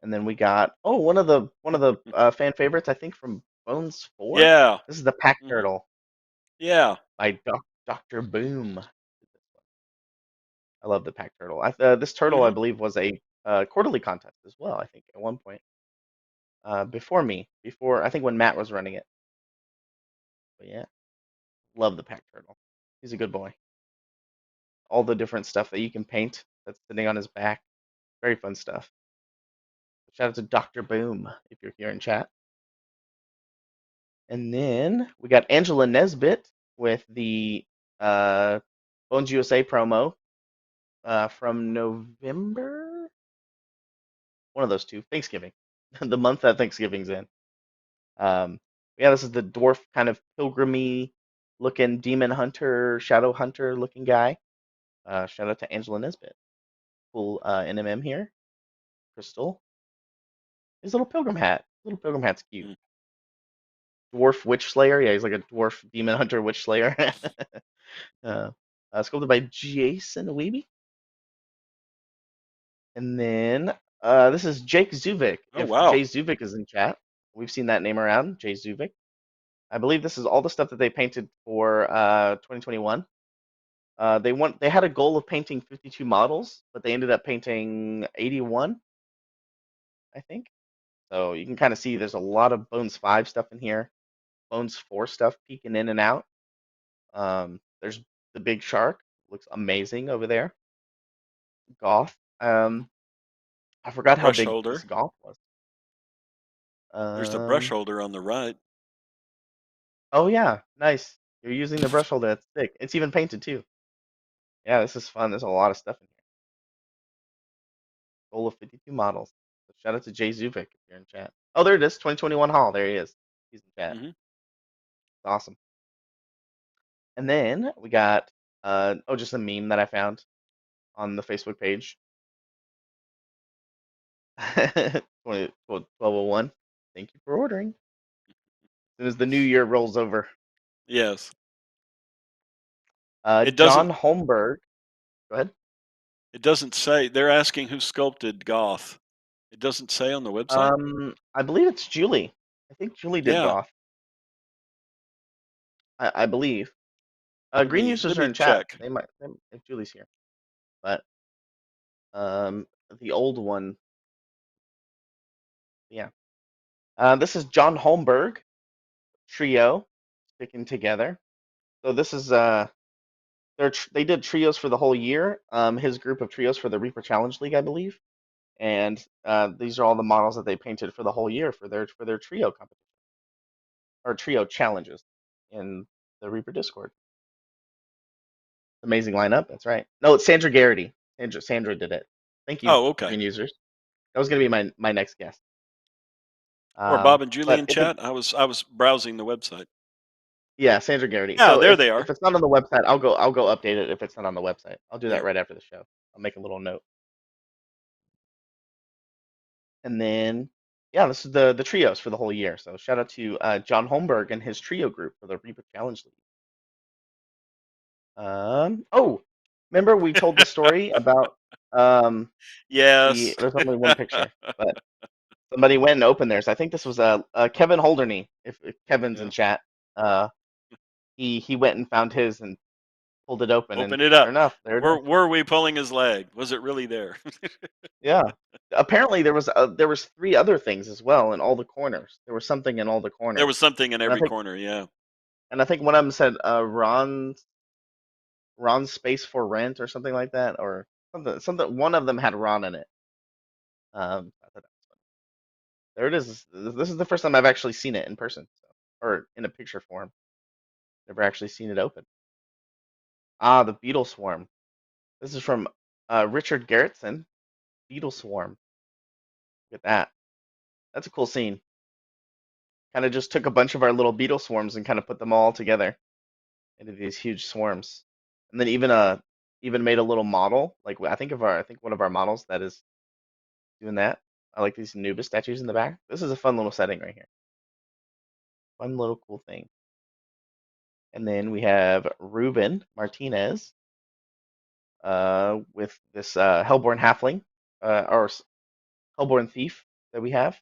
And then we got one of the fan favorites, I think, from Bones 4. Yeah. This is the Pack Mhm. Turtle Yeah. by Dr. Boom. I love the Pack Turtle. This turtle, I Mhm. believe, was a quarterly contest as well. I think at one point before I think when Matt was running it. But yeah, love the Pack Turtle. He's a good boy. All the different stuff that you can paint that's sitting on his back, very fun stuff. Shout out to Dr. Boom if you're here in chat. And then we got Angela Nesbitt with the Bones USA promo from November. One of those two. Thanksgiving. The month that Thanksgiving's in. Yeah, this is the dwarf kind of pilgrimy looking demon hunter, shadow hunter looking guy. Shout out to Angela Nesbitt. Cool NMM here. Crystal. His little pilgrim hat. Little pilgrim hat's cute. Mm. Dwarf witch slayer. Yeah, he's like a dwarf demon hunter witch slayer. Sculpted by Jason Weeby. And then this is Jake Zuvik. Oh, If wow. Jay Zuvik is in chat, we've seen that name around. Jay Zuvik. I believe this is all the stuff that they painted for 2021. They had a goal of painting 52 models, but they ended up painting 81, I think. So you can kind of see there's a lot of Bones 5 stuff in here, Bones 4 stuff peeking in and out. There's the big shark, looks amazing over there. Goth. I forgot how Brush big this holder. Goth was. There's the brush Um, holder on the right. oh yeah, nice. You're using the brush holder. That's thick. It's even painted too. Yeah, this is fun. There's a lot of stuff in here. Goal of 52 models. So shout out to Jay Zuvik if you're in chat. Oh, there it is. 2021 Hall. There he is. He's in chat. Mhm. Awesome. And then we got just a meme that I found on the Facebook page. 1201. Thank you for ordering. As soon as the new year rolls over. Yes. It John doesn't. Holmberg. Go ahead. It doesn't say. They're asking who sculpted Goth. It doesn't say on the website. I believe it's Julie. I think Julie did Yeah. Goth. I believe. Green Let users are me in chat. check. They might if Julie's here. But the old one. Yeah. This is John Holmberg trio sticking together. So this is they did trios for the whole year. His group of trios for the Reaper Challenge League, I believe, and these are all the models that they painted for the whole year for their trio competition or trio challenges in the Reaper Discord. Amazing lineup. That's right. No, it's Sandra Garrity. Sandra did it. Thank you, Oh, okay. green users. That was gonna be my next guest. Or Bob and Julie But in if it, chat. I was browsing the website. yeah, Sandra Garrity. Yeah, So there they are. if it's not on the website, I'll go update it if it's not on the website. I'll do that Yep. right after the show. I'll make a little note. And then yeah, this is the trios for the whole year. So shout out to John Holmberg and his trio group for the Reaper Challenge League. Remember we told the story about Yes. there's only one picture, but somebody went and opened theirs. I think this was Kevin Holderney. If Kevin's in Yeah. chat, he went and found his and pulled it open, and Open it sure up. enough, there it is. Were we pulling his leg? Was it really there? Yeah. Apparently there was three other things as well in all the corners. There was something in all the corners. There was something in And I every think corner. Yeah. one of them said Ron's space for rent or something like that, or something. One of them had Ron in it. I thought that was funny. There it is. This is the first time I've actually seen it in person, or in a picture form. Never actually seen it open. Ah, the Beetle Swarm. This is from Richard Garrettson. Beetle Swarm. Look at that. That's a cool scene. Kind of just took a bunch of our little beetle swarms and kind of put them all together into these huge swarms. And then even even made a little model. Like I think one of our models that is doing that. I like these Anubis statues in the back. This is a fun little setting right here. Fun little cool thing. And then we have Ruben Martinez with this Hellborn Halfling or Hellborn Thief that we have.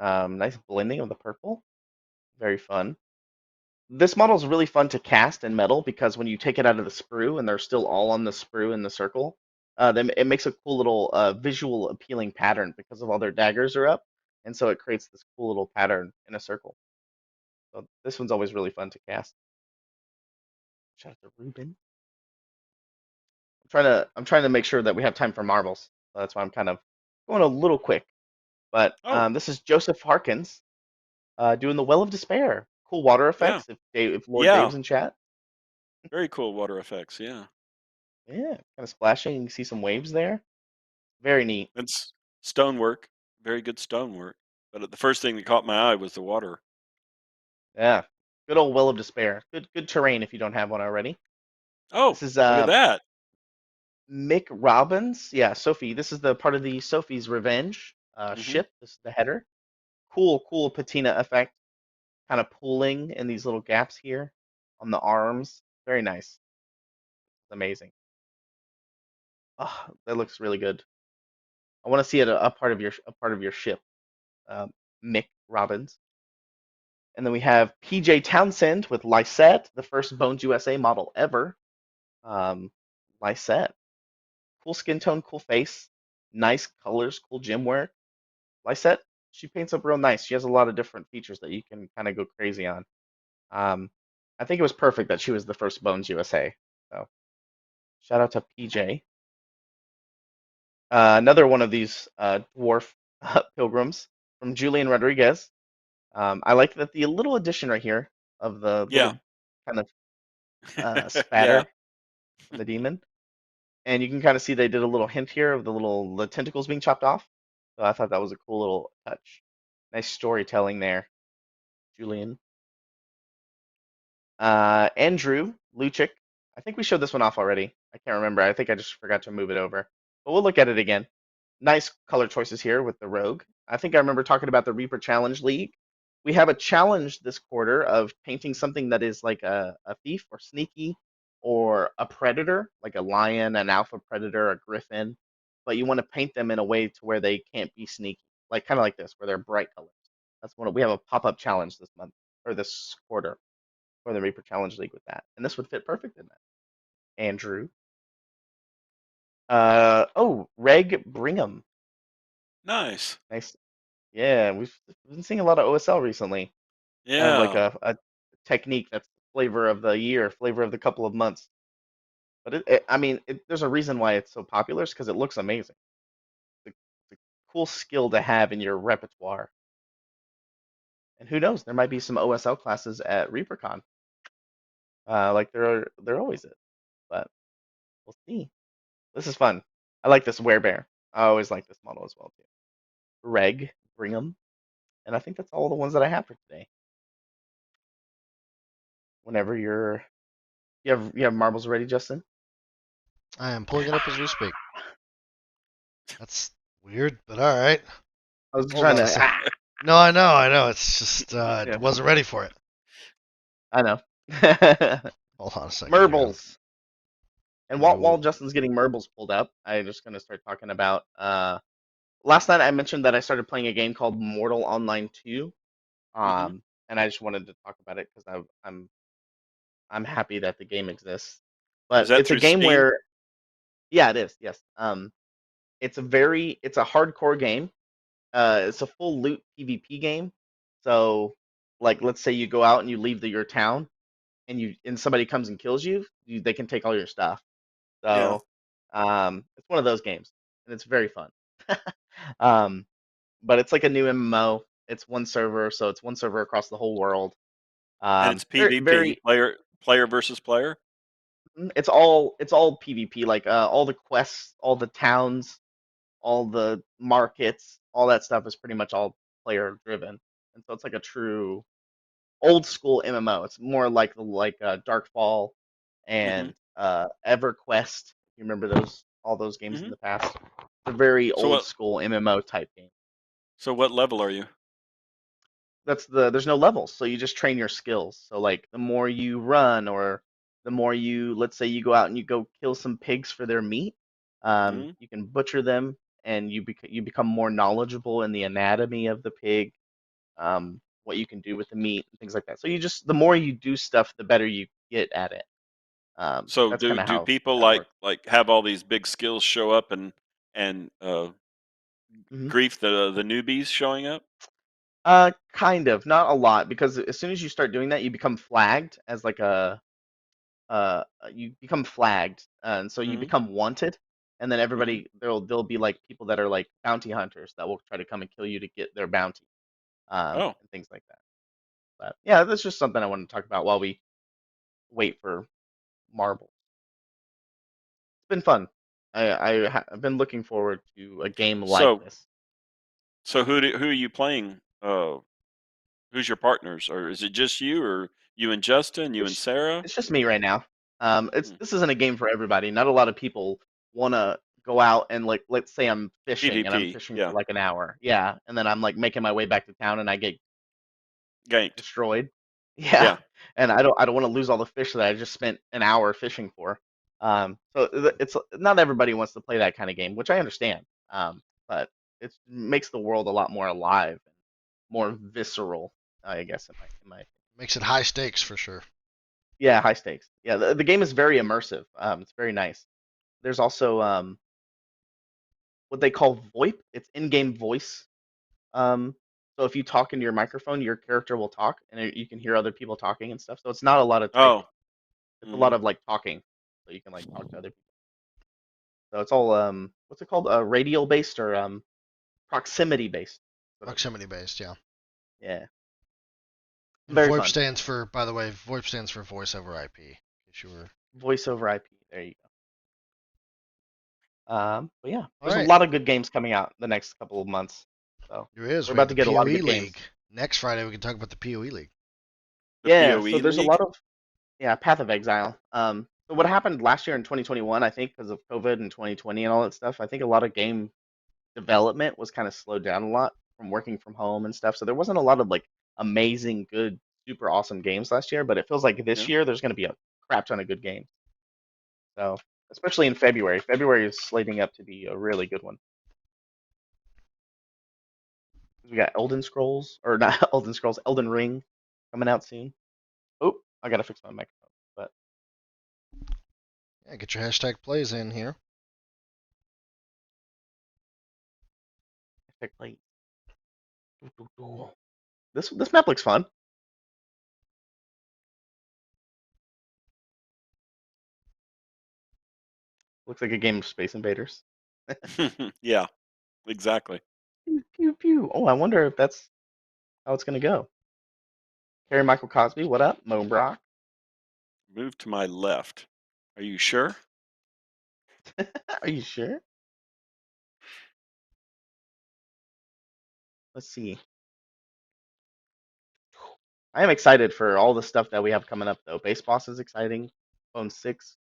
Nice blending of the purple. Very fun. This model is really fun to cast in metal because when you take it out of the sprue and they're still all on the sprue in the circle, then it makes a cool little visual appealing pattern because of all their daggers are up, and so it creates this cool little pattern in a circle. So this one's always really fun to cast. Shout out to Ruben. I'm trying to make sure that we have time for marbles. So that's why I'm kind of going a little quick. But Oh, this is Joseph Harkins doing the Well of Despair. Cool water yeah, effects. If Lord yeah. Dave's in chat, Very cool water effects. Yeah, yeah, kind of splashing. You can see some waves there. Very neat. it's stonework. Very good stonework. But the first thing that caught my eye was the water. Yeah, good old Well of Despair. Good terrain if you don't have one already. Oh, This is look at that. Mick Robbins. Yeah, Sophie. This is the part of the Sophie's Revenge Hmm. ship. This is the header. Cool patina effect. Kind of pooling in these little gaps here on the arms. Very nice. Amazing. Oh, that looks really good. I want to see it a part of your ship, um, Mick Robbins. And then we have PJ Townsend with Lysette, the first Bones USA model ever. Lysette, cool skin tone, cool face, nice colors, cool gym wear. Lysette, she paints up real nice. She has a lot of different features that you can kind of go crazy on. Um, I think it was perfect that she was the first Bones USA. So shout out to PJ. Another one of these dwarf pilgrims from Julian Rodriguez. I like that the little addition right here of the Yeah, little kind of yeah. spatter from the demon. And you can kind of see they did a little hint here of the tentacles being chopped off. So I thought that was a cool little touch. Nice storytelling there, Julian. Andrew Luchik. I think we showed this one off already. I can't remember. I think I just forgot to move it over. But we'll look at it again. Nice color choices here with the rogue. I think I remember talking about the Reaper Challenge League. We have a challenge this quarter of painting something that is like a thief or sneaky or a predator, like a lion, an alpha predator, a griffin. But you want to paint them in a way to where they can't be sneaky, like kind of like this, where they're bright colors. That's one. We have a pop-up challenge this month or this quarter for the Reaper Challenge League with that, and this would fit perfect in that. Andrew. Reg Brigham. Nice. Nice. Yeah, we've been seeing a lot of OSL recently. Kind of like Yeah. a technique that's flavor of the year, flavor of the couple of months. But I mean, there's a reason why it's so popular, is because it looks amazing. It's a cool skill to have in your repertoire. And who knows, there might be some OSL classes at ReaperCon, like there always is. But we'll see. This is fun. I like this werebear. I always like this model as well too. Reg Brigham, and I think that's all the ones that I have for today. Whenever you have marbles ready, Justin. I am pulling it up as we speak. That's weird, but all right. I was Hold trying on a to. sec. No, I know. It's just Yeah, wasn't ready for it. I know. Hold on a second here. Marbles. And I while will. Justin's getting marbles pulled up, I'm just gonna start talking about. Last night I mentioned that I started playing a game called Mortal Online 2. Hmm. And I just wanted to talk about it because I'm happy that the game exists. Is But that it's a through game Steam? where, yeah, it is. Yes. It's a hardcore game. It's a full loot PvP game. So, like, let's say you go out and you leave your town, and somebody comes and kills you, they can take all your stuff. Yeah. So, it's one of those games, and it's very fun. um, but it's like a new MMO. It's one server, so it's one server across the whole world. And it's Very, PvP, very. player versus player. It's all PvP. Like all the quests, all the towns, all the markets, all that stuff is pretty much all player driven, and so it's like a true old school MMO. It's more like Darkfall Hmm. and EverQuest. You remember all those games in Mhm. the past? It's a very So old what? school MMO type game. So what level are you? There's no levels, so you just train your skills. So like the more you run, or the more let's say you go out and you go kill some pigs for their meat, Mhm. you can butcher them, and you become more knowledgeable in the anatomy of the pig, what you can do with the meat and things like that. So the more you do stuff, the better you get at it. So That's kind of do how people that works. like have all these big skills show up and Hmm. grief the newbies showing up? Kind of, not a lot, because as soon as you start doing that, you become flagged as like you become flagged, and so you Mhm. become wanted, and then Mhm. everybody there'll be like people that are like bounty hunters that will try to come and kill you to get their bounty, Oh, and things like that. But yeah, that's just something I want to talk about while we wait for marble. It's been fun. I've been looking forward to a game like so this. who are you playing? Who's your partners, or is it just you, or you and Justin, you and It's Sarah? it's just me right now. Hmm. This isn't a game for everybody. Not a lot of people want to go out and, like, let's say I'm fishing and I'm PvP, fishing for yeah, like an hour. Yeah, and then I'm like making my way back to town and I get ganked, destroyed. Yeah, yeah. and I don't want to lose all the fish that I just spent an hour fishing for. So it's not everybody wants to play that kind of game, which I understand. But it makes the world a lot more alive and more visceral, I guess, in my Makes it high stakes for sure. yeah, high stakes. Yeah, the game is very immersive. It's very nice. There's also what they call VoIP. It's in-game voice. So if you talk into your microphone, your character will talk, and you can hear other people talking and stuff. So it's not a lot of typing. Oh, It's a lot hmm, of like talking, so you can like talk to other people. So it's all what's it called? Radial based, or proximity based. That's what I mean. Proximity based, yeah. Yeah, And very VoIP fun. stands for, by the way, VoIP stands for voice over IP. In case you were. Voice over IP. There you go. But yeah, All there's a right. lot of good games coming out the next couple of months. So There is. we're We have about the to get a lot of PoE good games. League. Next Friday, we can talk about the PoE League. the Yeah, so PoE there's a League. lot of Path of Exile. So what happened last year in 2021, I think, because of COVID and 2020 and all that stuff, I think a lot of game development was kind of slowed down a lot from working from home and stuff. So there wasn't a lot of like amazing, good, super awesome games last year, but it feels like this Yeah. year there's going to be a crap ton of good games. So especially in February. February is slating up to be a really good one. We got Elden Scrolls, or not Elden Scrolls, Elden Ring coming out soon. Oh, I gotta fix my microphone. But Yeah, get your hashtag plays in here. like, this map looks fun. Looks like a game of Space Invaders. Yeah, exactly. Pew pew pew. Oh, I wonder if that's how it's gonna go. Carrie Michael Cosby, what up? Mo Brock. Move to my left. Are you sure? Are you sure? Let's see. I am excited for all the stuff that we have coming up, though. Base Boss is exciting. Phone 6.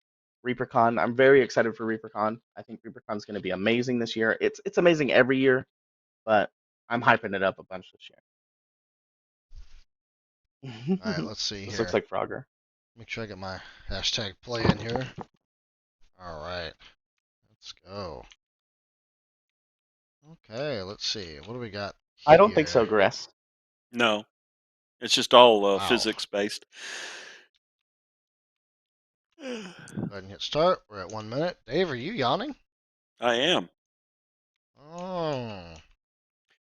ReaperCon. I'm very excited for ReaperCon. I think ReaperCon's going to be amazing this year. It's amazing every year, but I'm hyping it up a bunch this All right, year. let's see This looks here. like Frogger. Make sure I get my hashtag play in here. All right, let's go. Okay, let's see. What do we got I don't think here? so, Gress. No, it's just all Wow. physics based. Go ahead and hit start. We're at 1 minute. Dave, are you yawning? I am. Oh. It's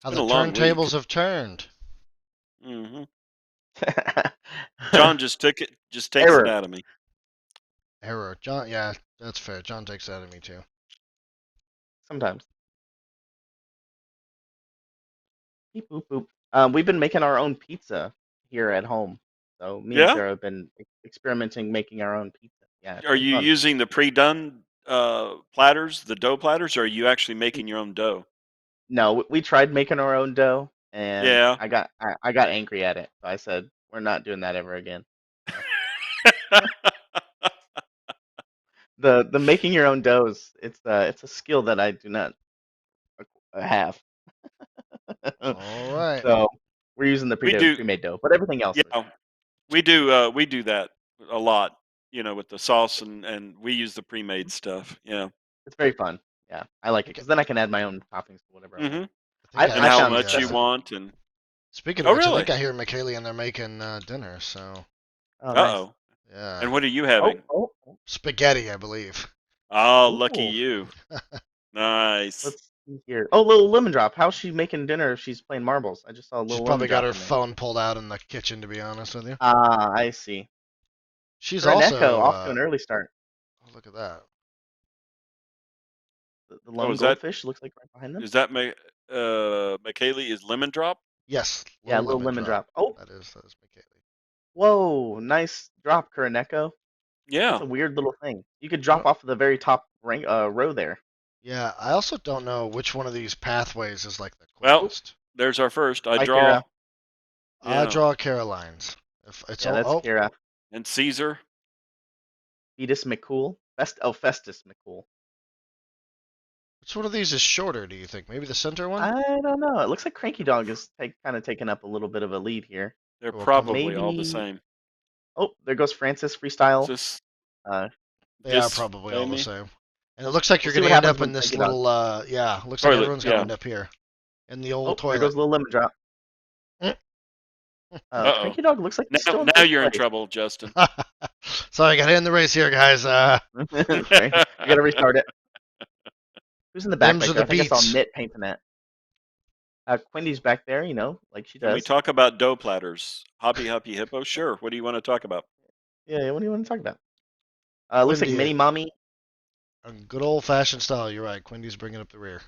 How been the a long week. turntables have turned. Hmm. John just took it, just takes it Error. out of me. Error. John, yeah, that's fair. John takes that at me too. Sometimes. Beep, boop, boop. We've been making our own pizza here at home. So me and Yeah. Sarah have been experimenting making our own pizza. Yeah, it's Are been you fun. using the pre-done platters, the dough platters, or are you actually making your own dough? No, we tried making our own dough, and Yeah. I got angry at it. So I said we're not doing that ever again. So The making your own doughs. It's a skill that I do not have. All right. So we're using the We do, pre-made dough, but everything else. yeah, we do that a lot. With the sauce and we use the pre-made stuff. Yeah. It's very fun. Yeah, I like it Okay. because then I can add my own toppings to whatever I want. Mm-hmm. I think And I how found much you excessive. want and. Speaking Oh, of which, I really? think I hear McKaylee and they're making dinner. So Oh, nice. Uh-oh. yeah, And what are you Oh, having? oh, spaghetti, I believe. Oh, lucky Ooh. you. Nice. Let's see here. Oh, little lemon drop. How's she making dinner if she's playing marbles? I just saw a She's little probably lemon got drop her in there. phone pulled out in the kitchen, to be honest with you. Ah, I see. She's Her and also Echo off to an early start. oh, look at that. The Oh, lone is that goldfish looks like right behind them. McKaylee is lemon drop? Yes, Yeah, little little lemon drop. Oh, That is McKaylee. whoa, nice drop, Kuroneko. That's Yeah. a weird little thing. You could drop off of the very top row there. Yeah, I also don't know which one of these pathways is like the Well, quickest. there's our first. I Hi, draw. Kara. I Yeah. draw Caroline's. If it's Yeah, that's oh, Kara. And Caesar. Fetus McCool. Festus McCool. which one of these is shorter? Do you think? Maybe the center one? I don't know. It looks like Cranky Dog is kind of taking up a little bit of a lead here. They're We'll come up- probably all the Maybe- same. Oh, there goes Francis Is Freestyle. this They are this probably all the Amy? same. And it looks like We'll you're see going what to end happens up in when this Cranky Dog- little, yeah, looks like Toilet, everyone's going to yeah. end up here. In the Oh, old there toilet. goes little lemon drop. Uh-oh. Cranky Dog looks like he's still in Now first you're in place. trouble, Justin. Sorry, got to end the race here, guys. Right. We gotta restart it. Who's in the back Them's right are there? the I think I saw beats. Knit painting that. Quindy's back there, like she Can we does. talk about dough platters? Hoppy Hippo? Sure. What do you want to talk about? Yeah, what do you want to talk about? Looks like Quindy. Mini Mommy. A good old fashioned style. You're right. Quindy's bringing up the rear.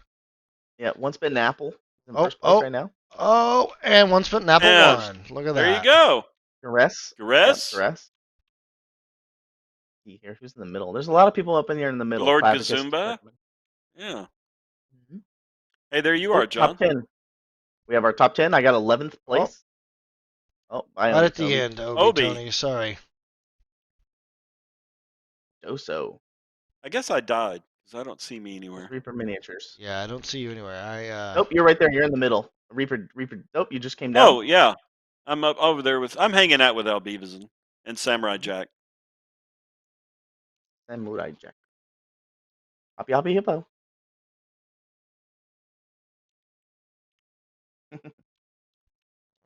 Yeah, Once Bitten Apple. In Oh, first place oh. right now. Oh, and one spit apple Yeah, one. Look at that. There you go. Caress. Caress? Yep, Caress. See here, who's in the middle? There's a lot of people up in here in the middle. Lord Clavicus, Kazumba? Tuckerman. Yeah. Mhm. Hey, there you Oh, are, John. Top 10. We have our top 10. I got 11th place. Oh, I Right at the end, Obi. Tony. Sorry. Doso. I guess I died because I don't see me anywhere. Reaper Miniatures. Yeah, I don't see you anywhere. Nope, you're right there. You're in the middle. Reaper. Nope, you just came down. Oh, yeah. I'm up over there I'm hanging out with Albeavison and Samurai Jack. Samurai Jack. Hoppy Hoppy Hippo.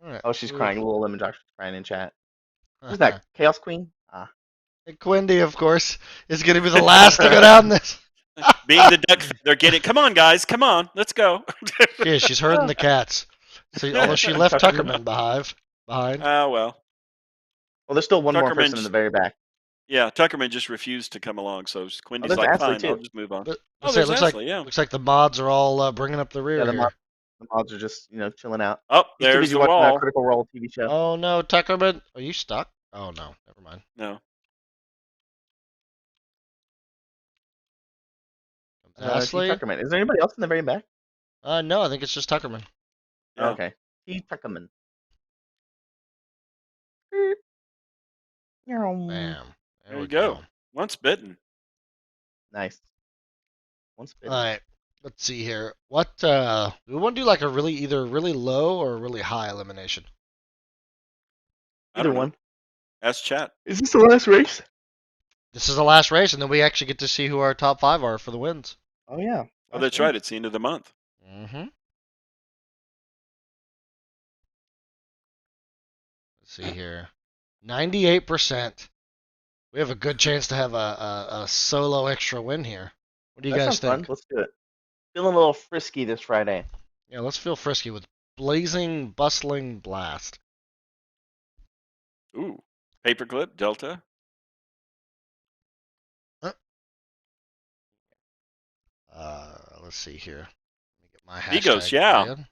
All right. Oh, she's Ooh. crying. Little lemon drop. She's crying in chat. Who's that? Chaos Queen? Ah. And Quindy, of course, is going to be the last to go down this. Being the duck, they're getting. Come on, guys. Come on. Let's go. Yeah, she's herding the cats. So, although she left Tuckerman behind. Ah, well. Well, there's still one more Tuckerman's- person in the very back. Yeah, Tuckerman just refused to come along, so Quindy's there's like, Ashley, fine, too. I'll just move on. But, Oh, it there's looks Ashley, yeah. like the mods are all bringing up the rear Yeah, the here. mods are just, chilling out. Oh, He's too there's busy the watching that wall. Critical Role TV show. Oh no, Tuckerman, are you stuck? Oh no, never mind. No. T. Ashley? Tuckerman. Is there anybody else in the very back? No, I think it's just Tuckerman. Yeah. Okay. T. Tuckerman. Bam. There we you go. Once bitten. Nice. Once bitten. All right. Let's see here. What do we want to do? Like a either really low or really high elimination? I Either don't know. one. Ask chat. Is this the last race? This is the last race, and then we actually get to see who our top 5 are for the wins. Oh yeah. Oh, that's right. It's the end of the month. Mm-hmm. Let's see here. 98%. We have a good chance to have a solo extra win here. What do you That guys sounds fun. think? Let's do it. Feeling a little frisky this Friday. Yeah, let's feel frisky with blazing, bustling blast. Ooh. Paperclip, Delta. Let's see here. Let me get my Vigos, hashtag yeah. going.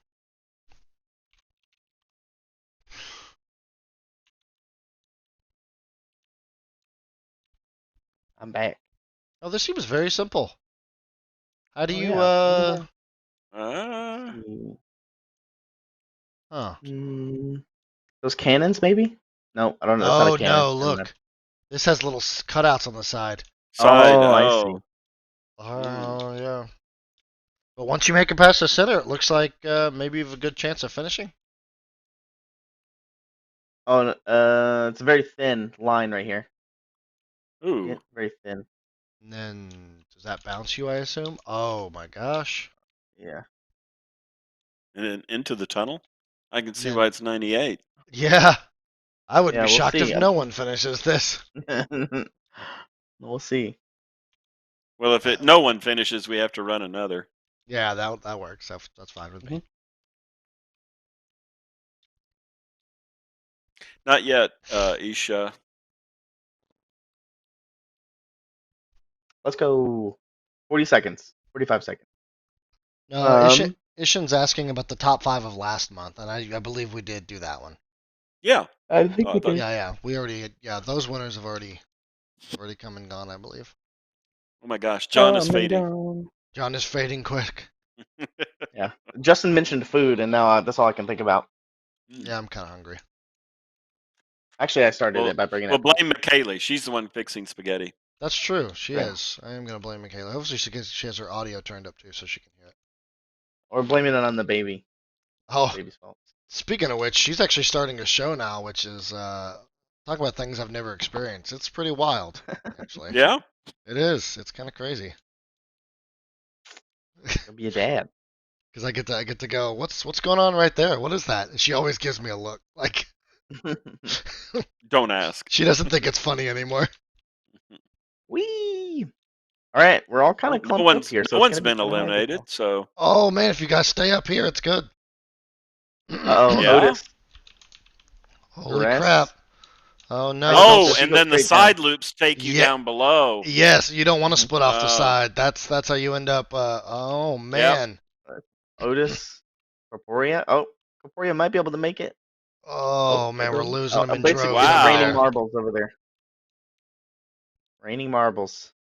I'm back. Oh, this seems very simple. How do Oh, you, yeah. Uh, huh. Those cannons, maybe? No, I don't know. That's not Oh, a cannon. no, Never look. mind. This has little cutouts on the side. Side. Oh, I see. Oh. Oh, yeah. But once you make it past the center, it looks like maybe you have a good chance of finishing. Oh, it's a very thin line right here. Ooh. Yeah, very thin. And then does that bounce you, I assume? Oh my gosh. Yeah. And then into the tunnel. I can see Then- why it's 98. Yeah. I would Yeah, be we'll shocked see. if no one finishes this. We'll see. Well, if no one finishes, we have to run another. Yeah, that works. That's fine with me. Not yet, Isha. Let's go. 40 seconds. 45 seconds. No, Ishin's asking about the top 5 of last month, and I believe we did do that one. Yeah. I think Oh, I we thought- did. Yeah, we already. Yeah, those winners have already come and gone, I believe. Oh my gosh, John is Coming fading. down. John is fading quick. Yeah. Justin mentioned food, and now that's all I can think about. Yeah, I'm kind of hungry. Actually, I started Well, it by bringing Well, it. blame McKaylee. She's the one fixing spaghetti. That's true. She Yeah. is. I am gonna blame Michaela. Hopefully, she has her audio turned up too, so she can hear it. Or blaming it on the baby. Oh, Baby's fault. speaking of which, she's actually starting a show now, which is talk about things I've never experienced. It's pretty wild, actually. Yeah. It is. It's kind of crazy. You'll be a dad. Because I get to go. What's going on right there? What is that? And she always gives me a look like Don't ask. she doesn't think it's funny anymore. Wee. All right, we're all kind of No clumped up one's, here. So no it's one's gonna be been kinda hard to eliminated, tell. so Oh man, if you guys stay up here, it's good. Uh-oh, Yeah. Otis. Holy Rest. crap! Oh no! oh, so she and goes then the straight down. side loops take you Yeah. down below. Yes, you don't want to split off the Oh. side. That's how you end up. Oh man. Otis. Corporea. Oh, Corporea might be able to make it. Oh man, we're losing them in basically droves. Wow. over raining there. marbles over there. Raining marbles.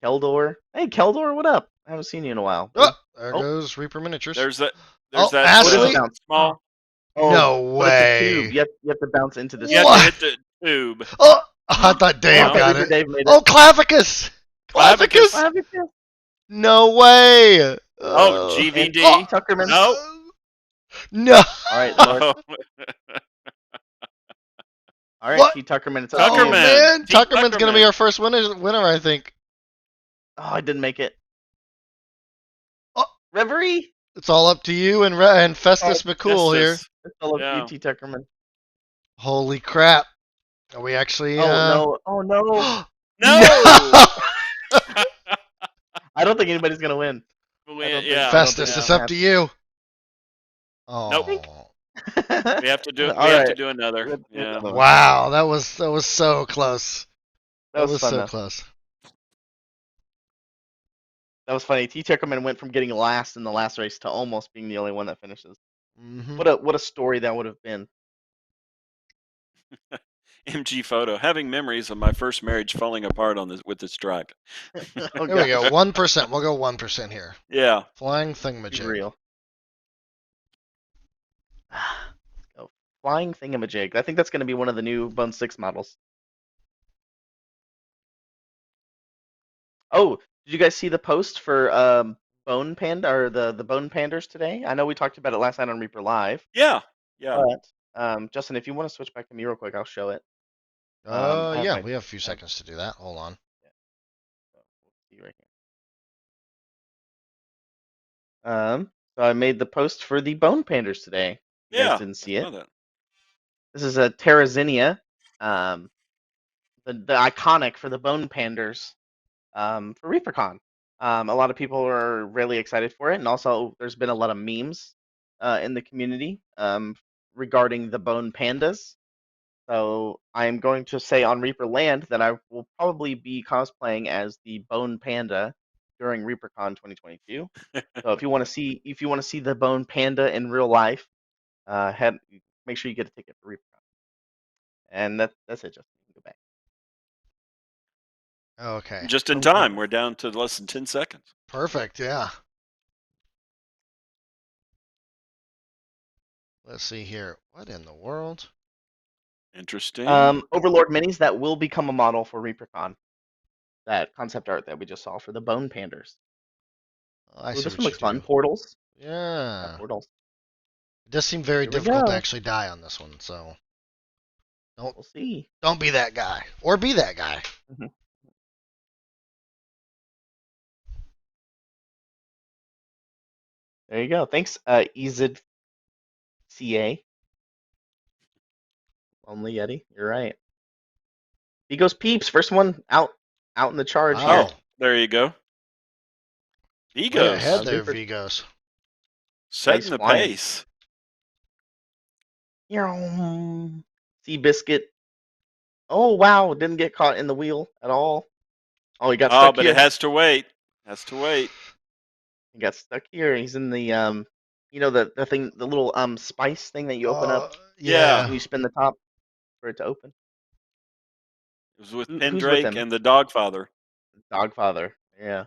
Keldor. Hey, Keldor, what up? I haven't seen you in a while. Oh, there Oh. goes Reaper Miniatures. There's that. Oh, There's that Ashley? small. Oh, No but it's a way. tube. You have to bounce into this. You have What? to hit the tube. Oh, I thought Dave No. got Reaper it. Dave made it. Oh, Clavicus. Clavicus. Clavicus. No way. Oh, GVD. Oh, Tuckerman. No. No. All right, Lord. Oh, All right, What? T. Tuckerman. It's Oh up to you. Tuckerman. man, T. Tuckerman's gonna be Tuckerman. our first winner, I think. Oh, I didn't make it. Oh. Reverie. It's all up to you and Festus McCool here. Festus. It's all up to Yeah. you, T. Tuckerman. Holy crap! Are we actually? Oh no! Oh no! No. I don't think anybody's gonna win. Yeah. Festus, yeah. it's up to you. Oh. Nope. We have to do. All We have right. to do another. Let's do Yeah. another one. Wow, that was so close. That was fun, so though. close. That was funny. T. Tuckerman went from getting last in the last race to almost being the only one that finishes. Mm-hmm. What a story that would have been. MG photo. Having memories of my first marriage falling apart on this with this truck. Oh, There we go. 1%. We'll go 1% here. Yeah. Flying Be thingamajig. real. Oh, flying thingamajig. I think that's going to be one of the new Bone 6 models. Oh, did you guys see the post for Bone Panda or the Bone Panders today? I know we talked about it last night on Reaper Live. Yeah. Yeah. But Justin, if you want to switch back to me real quick, I'll show it. Yeah, we have a few seconds to do that. Hold on. So we'll see right here. So I made the post for the Bone Panders today. You Yeah. guys didn't see I it. saw that. This is a Terrazinia, the iconic for the Bone Panders, for ReaperCon. A lot of people are really excited for it, and also there's been a lot of memes in the community regarding the Bone Pandas. So I am going to say on ReaperLand that I will probably be cosplaying as the Bone Panda during ReaperCon 2022. So if you want to see the Bone Panda in real life, make sure you get a ticket for ReaperCon. And that's it. Just go back. Okay. Just in time. We're down to less than 10 seconds. Perfect. Yeah. Let's see here. What in the world? Interesting. Overlord minis that will become a model for ReaperCon. that concept art that we just saw for the bone panders. Oh, I Ooh, see this what one you looks fun. do. Portals. Yeah, Yeah. portals. It does seem very Here we difficult to go. actually die on this one, so We'll see. don't be that guy. Or be that guy. Mhm. There you go. Thanks, EZCA. Lonely Yeti. You're right. He goes Peeps. First one out in the charge Wow. here. There you go. Way ahead Egos there, Reaper. Vigos. setting Nice the flying. pace. Seabiscuit. Oh wow, didn't get caught in the wheel at all. Oh, he got Oh, stuck but here. it has to wait. Has to wait. He got stuck here. He's in the the thing, the little spice thing that you open up Yeah. and you spin the top for it to open. It was with Who's with Pendrake him? and the Dogfather. Dogfather. Yeah.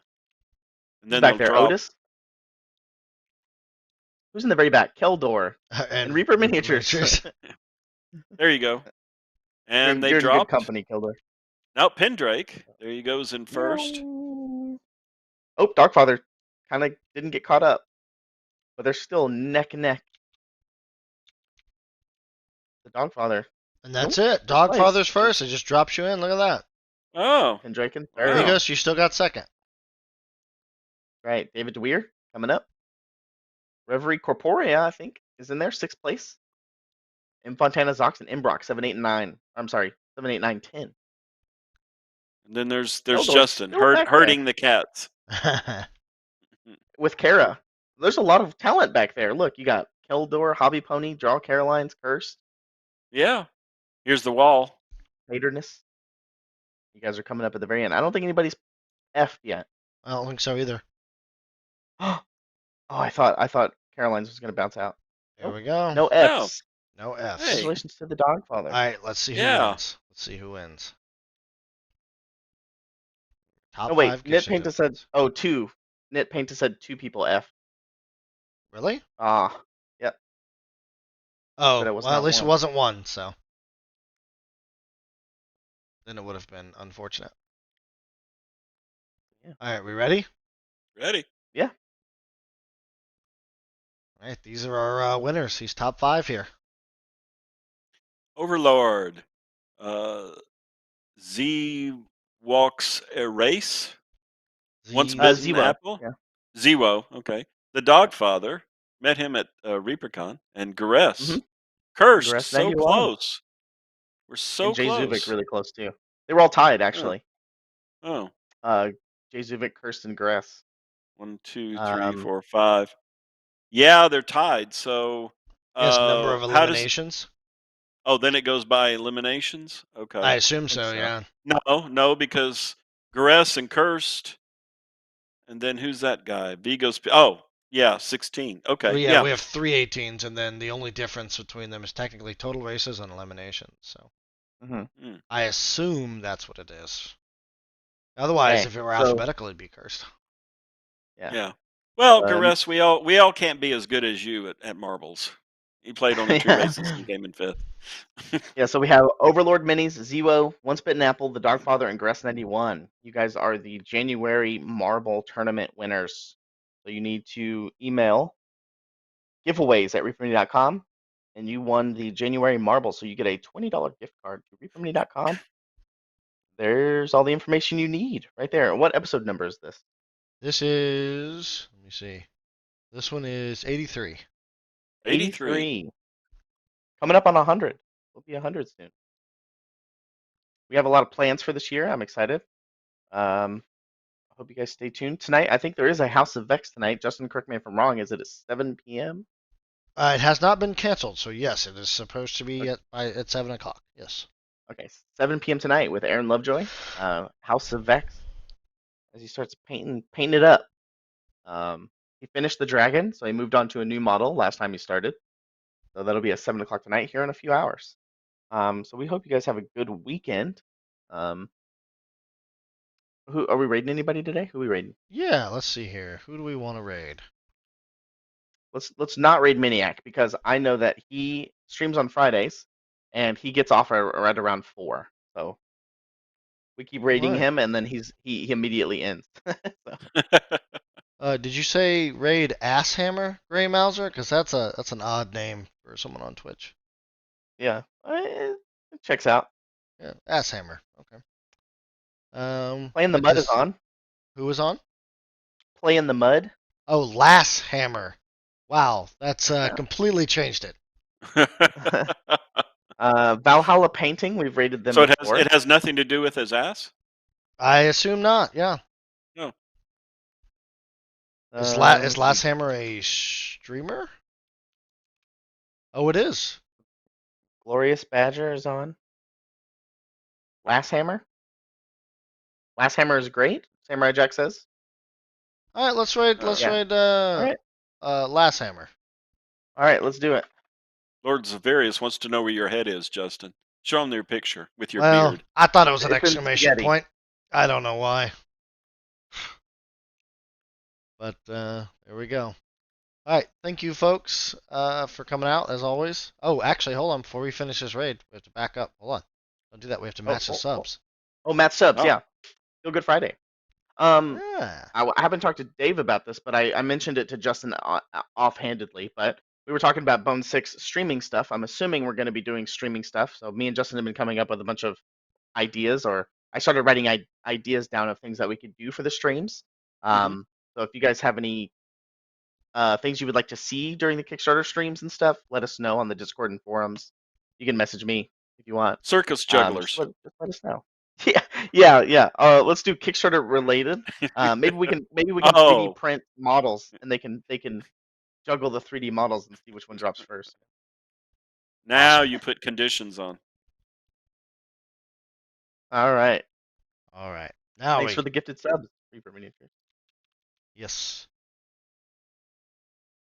And Who's then back they'll there? drop. Otis. Who's in the very back? Keldor and Reaper Miniatures. There you go. And they you're in good dropped. company, Keldor. Now Pendrake. There he goes in first. Oh, Darkfather kind of didn't get caught up, but they're still neck and neck. The Dogfather. And that's Nope, it. first place. Dogfather's first. It just drops you in. Look at that. Oh. And Draken Wow. third. Vigos, you still got second. Right, David DeWeer coming up. Reverie Corporea, I think, is in there, 6th place. And Fontana Zox and Imbrox, 7, 8, and 9. I'm sorry, 7, 8, 9, 10. And then there's Keldor's Justin still back there herding the cats. with Kara. There's a lot of talent back there. Look, you got Keldor, Hobby Pony, Draw Caroline's Cursed, Yeah. Here's the wall. Haterness. You guys are coming up at the very end. I don't think anybody's F'd yet. I don't think so either. Oh, I thought Caroline's was going to bounce out. There we go. No F's. No F's. Hey. Congratulations to the Dogfather. All right, let's see who Yeah. wins. Let's see who wins. Top No, wait. five. Knit Painter said, two. Knit Painter said 2 people F. Really? Ah, yep. Oh, But it was well, at not least it one. wasn't one, so. Then it would have been unfortunate. Yeah. All right, we ready? Ready. Yeah. All right, these are our winners. He's top 5 here. Overlord. Z walks a race. Once bitten Zero. apple. Yeah. Zewo. Okay. The Dogfather. Met him at ReaperCon. And Garess. Mhm. Cursed. Garess So 91. close. We're so And Jay close. Zuvik really close too. They were all tied actually. Oh. Jay Zuvik, Kirsten, Grass. 1, 2, 3, Um, 4, 5. Yeah, they're tied. So Yes, number of how does? eliminations. Oh, then it goes by eliminations. Okay. I assume think so, so. yeah. No, because Garess and Cursed, and then who's that guy? Vigos. Oh, yeah, 16. Okay, Well, yeah. we have 3 18s, and then the only difference between them is technically total races and eliminations. So mhm. I assume that's what it is. Otherwise, Okay, if it were so- alphabetical, it'd be cursed. Yeah. Well, Um, Garess, we all can't be as good as you at marbles. He played only 2 Yeah. races and came in 5th. Yeah, so we have Overlord Minis, Zero, Once Bitten Apple, The Darkfather, and Grass 91. You guys are the January Marble Tournament winners. So you need to email giveaways at reapermini.com, and you won the January Marble, so you get a $20 gift card to reapermini.com. There's all the information you need right there. What episode number is this? This is, let me see. This one is 83. 83. Coming up on 100. We'll be 100 soon. We have a lot of plans for this year. I'm excited. I hope you guys stay tuned. Tonight, I think there is a House of Vex tonight. Justin, correct me if I'm wrong. Is it at 7 p.m.? It has not been canceled, so yes, it is supposed to be at 7 o'clock. Yes. Okay, 7 p.m. tonight with Aaron Lovejoy. House of Vex. As he starts painting it up. He finished the dragon, so he moved on to a new model last time he started. So that'll be at 7 o'clock tonight here in a few hours. So we hope you guys have a good weekend. Who are we raiding? Anybody today? Who are we raiding? Yeah, let's see here. Who do we want to raid? Let's not raid Miniac because I know that he streams on Fridays and he gets off right around 4. So We keep raiding Right. him, and then he immediately ends. So, Did you say raid Asshammer, Grey Mouser? Because that's an odd name for someone on Twitch. yeah, it checks out. Yeah, Asshammer. Okay. Play in the what mud is does- on. Who was on? Play in the mud. Oh, Lass Hammer. Wow, that's Yeah. completely changed it. Valhalla painting. We've raided them So before. it has nothing to do with his ass. I assume not. Yeah. No. Is let's see. Lass Hammer a streamer? Oh, it is. Glorious Badger is on. Last Hammer. Last Hammer is great. Samurai Jack says. All right, let's raid. Yeah. All right. Lass Hammer. All right. Let's do it. Lord Zavarius wants to know where your head is, Justin. Show him your picture with your Well, beard. I thought it was an It's in exclamation spaghetti. point. I don't know why. But there we go. All right, thank you, folks, for coming out as always. Oh, actually, hold on. Before we finish this raid, we have to back up. Hold on. Don't do that. We have to match the subs. Oh, Matt subs. Oh. Yeah. Feel Good Friday. Yeah. I haven't talked to Dave about this, but I mentioned it to Justin offhandedly. But we were talking about Bone 6 streaming stuff. I'm assuming we're going to be doing streaming stuff. So me and Justin have been coming up with a bunch of ideas, or I started writing ideas down of things that we could do for the streams. So if you guys have any things you would like to see during the Kickstarter streams and stuff, let us know on the Discord and forums. You can message me if you want. Circus jugglers. Just let us know. Yeah. Let's do Kickstarter related. Maybe we can 3D print models, and they can juggle the 3D models and see which one drops first. Now Awesome. you put conditions on. All right. All right. Now Thanks for the gifted subs, Reaper Miniature. Yes.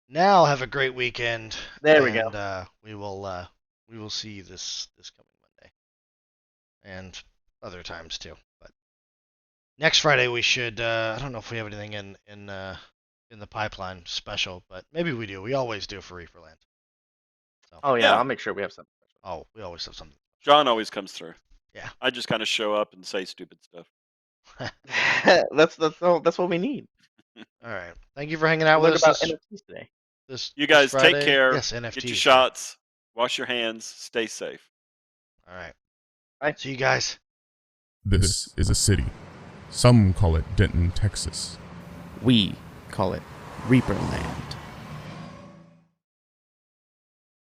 Now have a great weekend. There we go. And we will see you this coming Monday, and other times too. But next Friday we should. I don't know if we have anything in the pipeline special, but maybe we do. We always do for ReaperLand. So. Oh yeah, Yeah. I'll make sure we have something. Oh, we always have something. John always comes through. Yeah. I just kind of show up and say stupid stuff. That's what we need. All right. Thank you for hanging out We'll with look us. about NFTs today. You guys Friday. take care. Yes, NFTs. Get your shots. Wash your hands. Stay safe. All right. Bye. See you guys. This is a city. Some call it Denton, Texas. We call it ReaperLand.